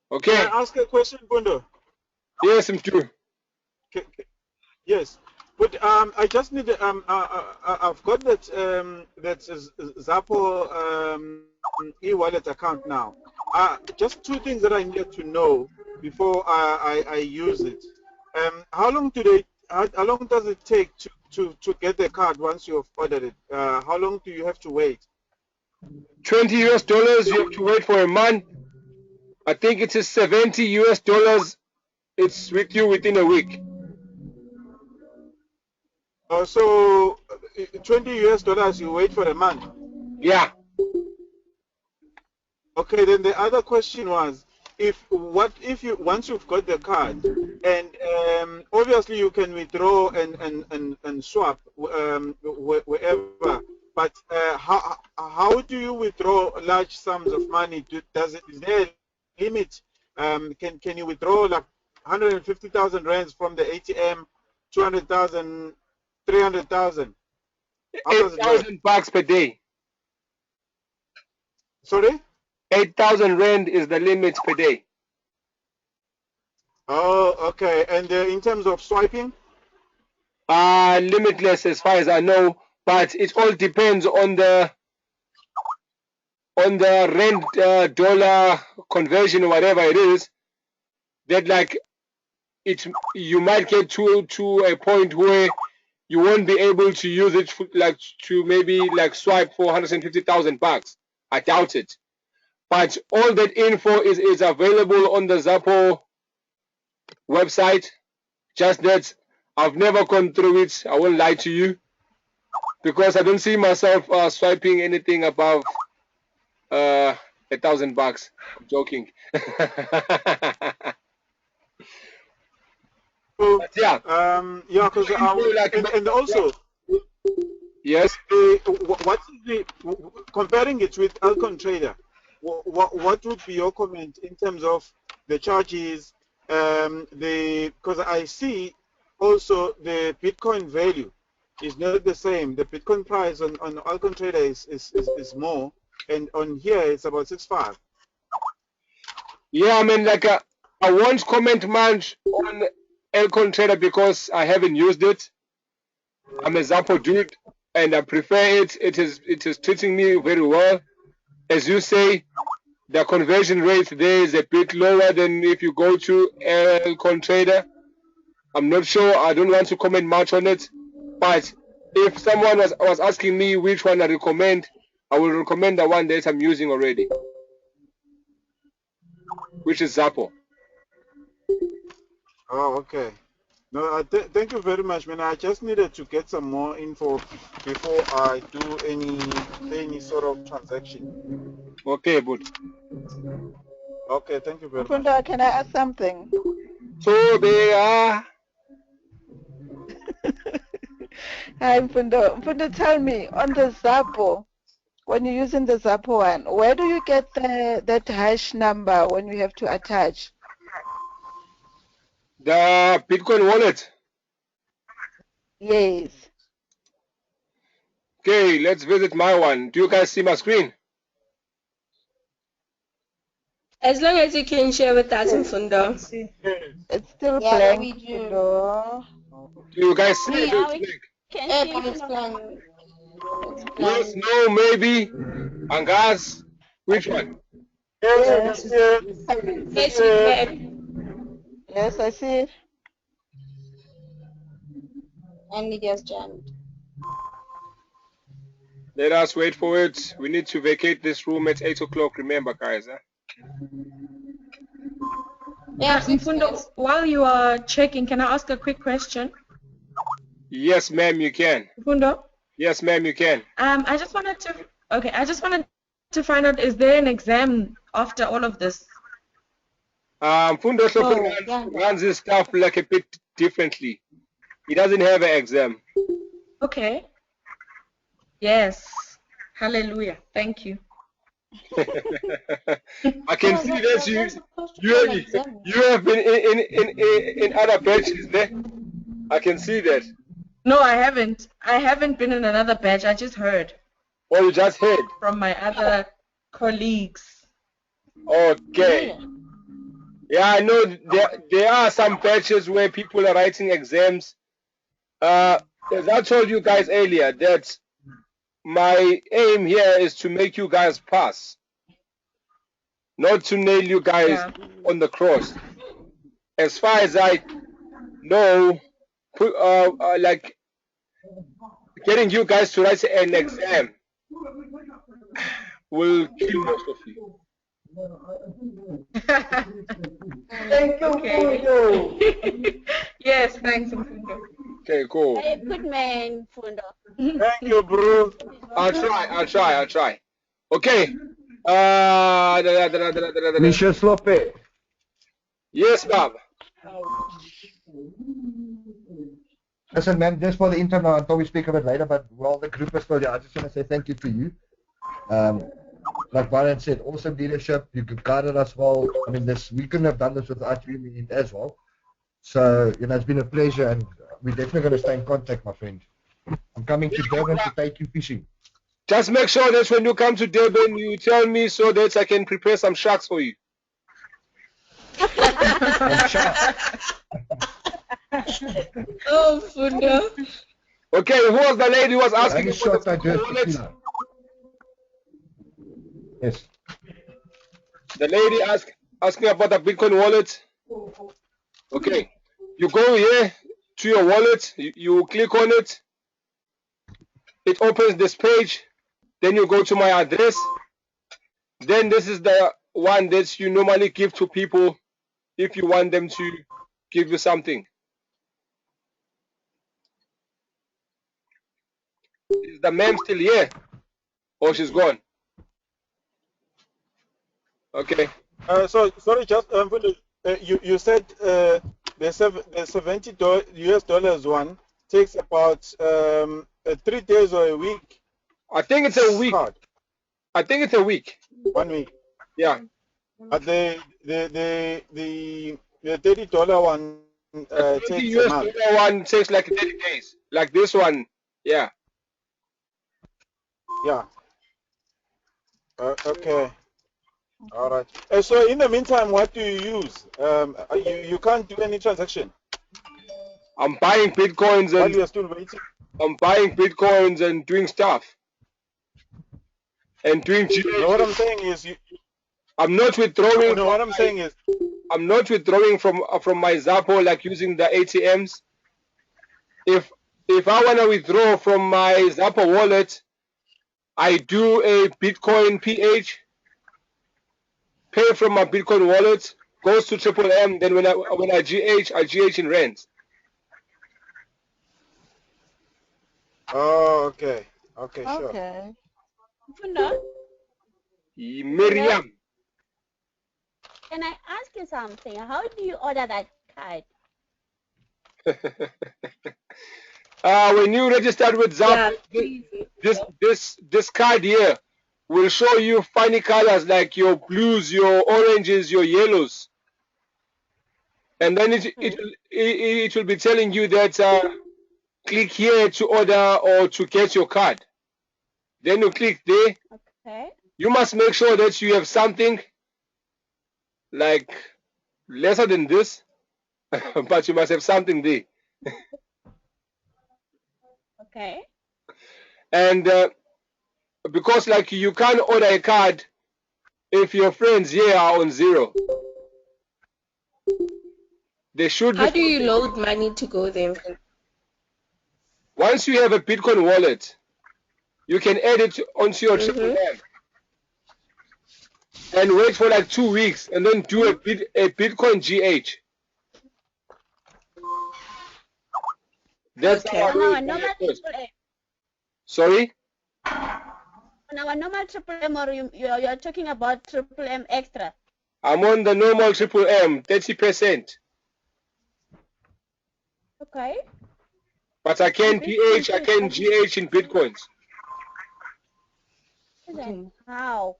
Okay. Can I ask a question, Bundo? Yes, I'm true. Yes, but I just need I've got that Zappo e-wallet account now. Just 2 things that I need to know before I use it. How long does it take to to get the card once you've ordered it? How long do you have to wait? $20 US, you have to wait for a month. I think it is $70 US. It's with you within a week. So $20 US, you wait for a month. Yeah. Okay, then the other question was, once you've got the card, and obviously you can withdraw and swap wherever, but how do you withdraw large sums of money? Is there a limit? Can you withdraw like 150,000 rands from the ATM, 200,000, 300,000? 8,000 bucks per day. Sorry? 8,000 rand is the limit per day. Oh, okay. And in terms of swiping? Limitless as far as I know, but it all depends on the rand dollar conversion or whatever it is. That like you might get to a point where you won't be able to use it to maybe swipe for 150,000 bucks. I doubt it. But all that info is available on the Zappo website. Just that I've never gone through it. I won't lie to you, because I don't see myself swiping anything above $1,000. I'm joking. But yeah. Yeah, because and also. Yes. What is the comparing it with Alcon Trader? What would be your comment in terms of the charges? Because I see also the Bitcoin value is not the same. The Bitcoin price on Alcon Trader is more, and on here it's about 6.5. Yeah, I mean, I won't comment much on Alcon Trader because I haven't used it. I'm a Zappo dude, and I prefer it. It is treating me very well. As you say, the conversion rate there is a bit lower than if you go to Alcon Trader. I'm not sure. I don't want to comment much on it. But if someone was asking me which one I recommend, I will recommend the one that I'm using already, which is Zappo. Oh, okay. No, thank you very much, man. I just needed to get some more info before I do any sort of transaction. Okay, good. Okay, thank you very much. Mfundo, can I ask something? So they are. Hi, Mfundo. Mfundo, tell me, on the Zappo, when you're using the Zappo one, where do you get that hash number when you have to attach? The Bitcoin wallet. Yes. Okay, let's visit my one. Do you guys see my screen? As long as you can share with us, Mfundo. It's still Yeah, blank. we do. Mfundo. Do you guys see it? It's blank. Yes, no, maybe. Angas. Which one? Yes. Yes, we can. Yes, I see it. And it just jammed. Let us wait for it. We need to vacate this room at 8 o'clock. Remember, guys. Yeah, Mfundo, while you are checking, can I ask a quick question? Yes, ma'am, you can. Mfundo? Yes, ma'am, you can. I just wanted to find out, is there an exam after all of this? Fundo runs his stuff like a bit differently. He doesn't have an exam. Okay. Yes. Hallelujah. Thank you. I can see that you have been in other batches there. I can see that. No, I haven't. I haven't been in another batch. I just heard. Oh, you just heard? From my other colleagues. Okay. Yeah, I know there are some batches where people are writing exams. As I told you guys earlier, that my aim here is to make you guys pass, not to nail you guys on the cross. As far as I know, like getting you guys to write an exam will kill most of you. Thank you, Okay. Yes, thanks, Mfundo. Okay, cool. Hey, good man, Fundo. Thank you, bro. I'll try. Okay. Misha Slope. Yes, Bob. Listen, man, just for the intro now, until we speak of it later, but while the group is still here, I just want to say thank you to you. Like Byron said, awesome leadership. You guided us well. I mean, we couldn't have done this without you in as well. So, it's been a pleasure, and we're definitely going to stay in contact, my friend. I'm coming to Durban to take you fishing. Just make sure that when you come to Durban, you tell me so that I can prepare some sharks for you. Oh, Fundo. Okay, who was the lady who was asking for the wallet? Yes. The lady asking about the Bitcoin wallet. Okay, you go here to your wallet, you click on it, it opens this page, then you go to my address, then this is the one that you normally give to people if you want them to give you something. Is the ma'am still here? Or she's gone? Okay. So sorry, just you said the $70 US one takes about 3 days or a week. I think it's a week. I think it's a week. 1 week. Yeah. But the $30 one takes a month. US one takes like 30 days. Like this one, yeah. Yeah. Okay. All right. So in the meantime, what do you use? You can't do any transaction. I'm buying bitcoins While and you're still waiting. I'm buying bitcoins and doing stuff. And doing. No, what I'm saying is I'm not withdrawing. No, what I'm saying is I'm not withdrawing from my Zappo like using the ATMs. If I want to withdraw from my Zappo wallet, I do a Bitcoin PH, pay from my Bitcoin wallet, goes to Triple M. Then when I GH in rands. Oh, okay. Okay, sure. Okay. Fundo, Miriam. can I ask you something? How do you order that card? When you registered with Zappo, this card here will show you funny colors like your blues, your oranges, your yellows, and then it will be telling you that click here to order or to get your card. Then you click there. Okay. You must make sure that you have something like lesser than this, but you must have something there. Okay. And because like you can't order a card if your friends here are on zero. They should. How do you load money to go there? Once you have a Bitcoin wallet, you can add it onto your Triple M and wait for like 2 weeks and then do a Bitcoin GH. That's okay. On our normal Triple M. Sorry? On our normal Triple M, or you're talking about Triple M Extra? I'm on the normal Triple M, 30%. Okay. But I can PH, I can GH in Bitcoins. How?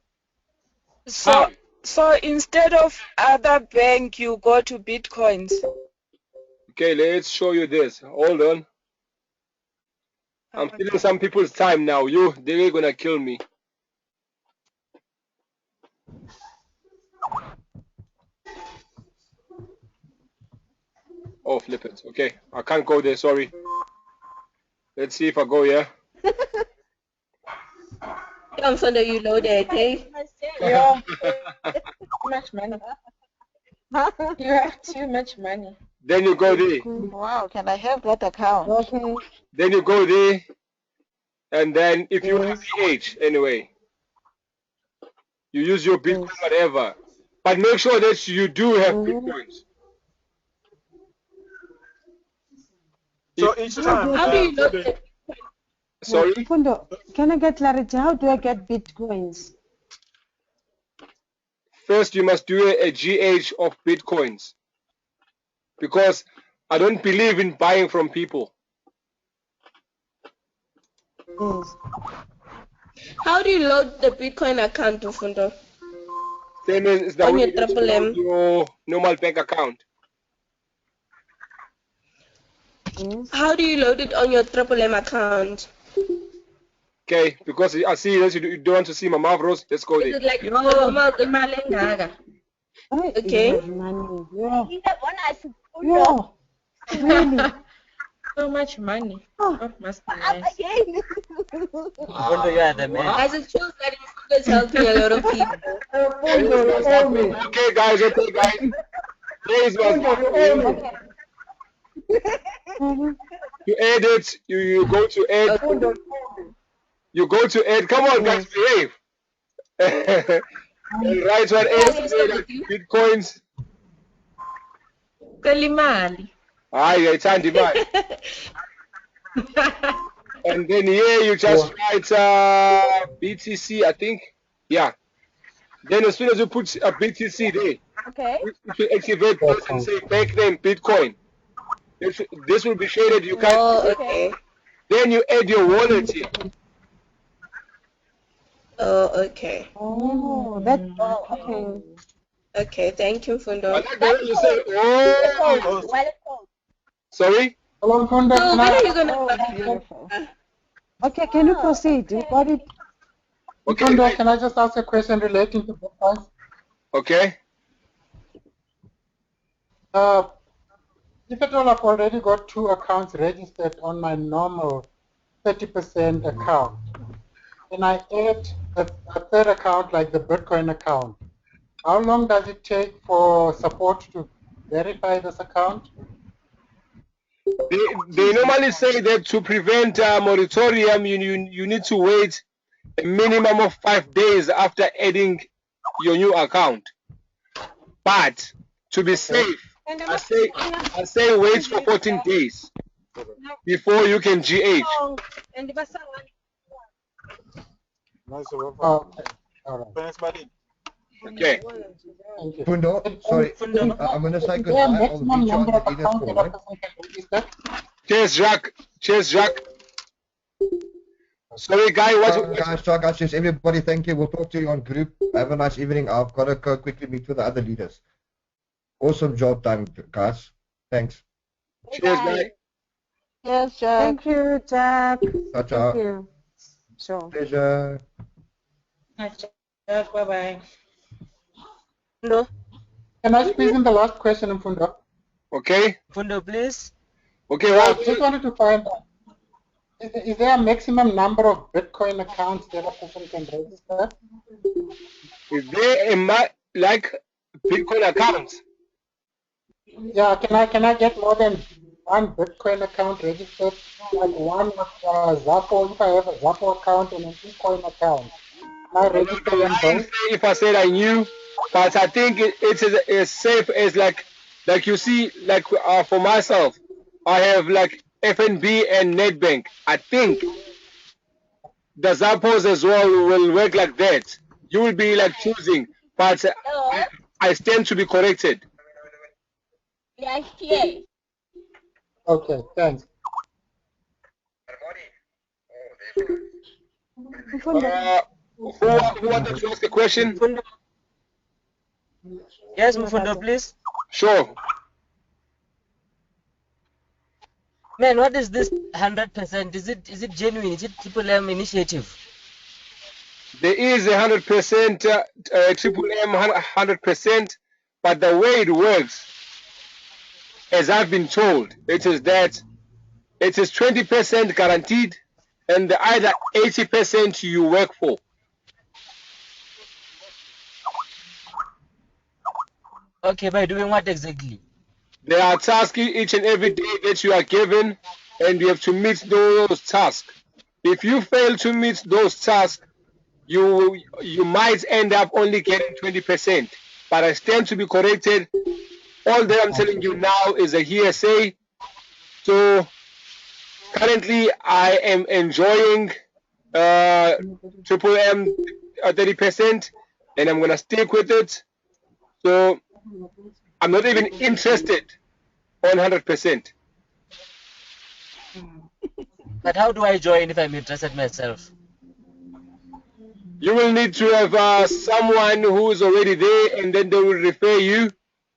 So instead of other bank, you go to Bitcoins. Okay, let's show you this. Hold on. I'm stealing some people's time now. They're gonna kill me. Oh, flip it. Okay, I can't go there. Sorry. Let's see if I go here. Come, Fundo, you loaded, eh? Yeah. Too much money. You have too much money. Then you go there. Wow, can I have that account? Then you go there. and then if you have BH anyway, you use your Bitcoin, whatever. But make sure that you do have Bitcoins. So each time. How do you load it? Sorry? Fundo, can I get clarity? How do I get Bitcoins? First, you must do a GH of Bitcoins. Because I don't believe in buying from people. How do you load the Bitcoin account, Fundo? Same as the On way your you Triple load M. your normal bank account. How do you load it on your Triple M account? Okay, because I see that you don't want to see my mouth, Rose. Let's go Is there. it like normal Imalengaga? Okay. Money. Yeah. Yeah. Really? So much money. Oh, must be nice. Fundo, you are the man. As it shows that it's helping a lot of people. Okay, guys. Please, you add it. You go to add. You go to add. Come on, guys, behave. And write one add Bitcoins. Kalimali. Aye, it's on demand. And then here you just write BTC, I think. Yeah. Then as soon as you put a BTC there, Okay. it will activate this and say bank name Bitcoin. This will be shaded. You can't. Oh, okay. Then you add your wallet here. Oh, okay. Oh, okay. Okay, thank you, Fundo. I like the way you say, oh. Sorry? Hello, Fundo. So when are you gonna? Okay, can you proceed? You got it. Okay. Fundo, can I just ask a question relating to Bitcoin? Okay. If at all I've already got 2 accounts registered on my normal 30% account, and I add a third account like the Bitcoin account, how long does it take for support to verify this account? They normally say that to prevent moratorium, you need to wait a minimum of 5 days after adding your new account. But to be safe, I say wait for 14 days before you can GH. Okay. All right. Okay. Fundo, sorry, I'm going to say goodbye. I'll meet you on the leaders call, right? Cheers, Jacques. Cheers, Jacques. Sorry, guy. Guys, just everybody, thank you. We'll talk to you on group. Have a nice evening. I've got to go quickly meet with the other leaders. Awesome job done, guys. Thanks. Cheers, guy. Yes, Jack. Thank you, Jack. Ciao, ciao. Thank you. Sure. Pleasure. Bye-bye. Fundo, can I squeeze in the last question, Fundo? Okay. Fundo, please. Okay, well, I just wanted to find out, is there a maximum number of Bitcoin accounts that a person can register? Is there like Bitcoin accounts? Yeah, can I get more than one Bitcoin account registered? Like one Zappo, if I have a Zappo account and an Bitcoin account. Can I register them both? If I said I knew, but I think it's as safe as like you see, like for myself, I have like FNB and NetBank. I think the Zappos as well will work like that. You will be like choosing, but I stand to be corrected. Yeah, yeah. Okay, thanks. Who wanted to ask a question? Yes, Mfundo, please. Sure. Man, what is this 100%? Is it genuine? Is it Triple M initiative? There is 100% Triple M 100%, but the way it works, as I've been told, it is that it is 20% guaranteed, and the other 80% you work for. Okay, by doing what exactly? There are tasks each and every day that you are given, and you have to meet those tasks. If you fail to meet those tasks, you might end up only getting 20%. But I stand to be corrected. All that I'm telling you now is a hearsay. So currently, I am enjoying Triple M 30%, and I'm gonna stick with it. So I'm not even interested on 100%. But how do I join if I'm interested myself? You will need to have someone who is already there, and then they will refer you.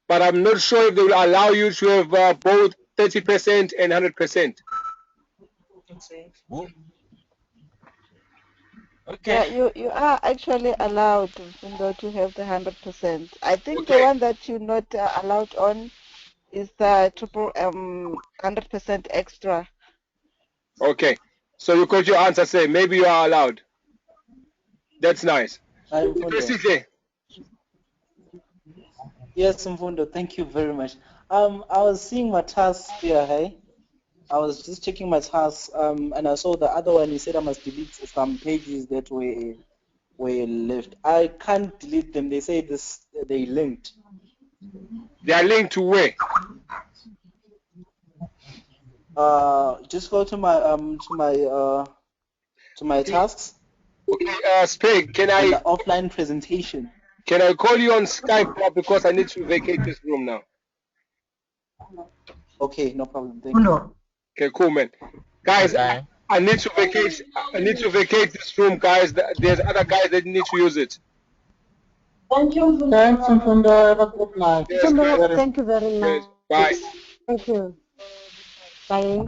But I'm not sure if they will allow you to have both 30% and 100%. Okay. Yeah, you are actually allowed to have the 100%. I think the one that you're not allowed on is the triple 100% extra. Okay, so you got your answer. Say maybe you are allowed. That's nice. Mfundo. Yes, Mfundo, thank you very much. I was seeing my tasks here, hey? I was just checking my tasks, and I saw the other one. You said I must delete some pages that were left. I can't delete them. They say they linked. They are linked to where? Just go to my tasks. Okay, Speg, can I? The offline presentation. Can I call you on Skype now because I need to vacate this room now? Okay, no problem. Thank you. Okay, cool, man. Guys, I need to vacate. I need to vacate this room, guys. There's other guys that need to use it. Thank you. Thanks, Mfundo. Have a good night. Yes, Thank you very much. Bye. Thank you. Bye.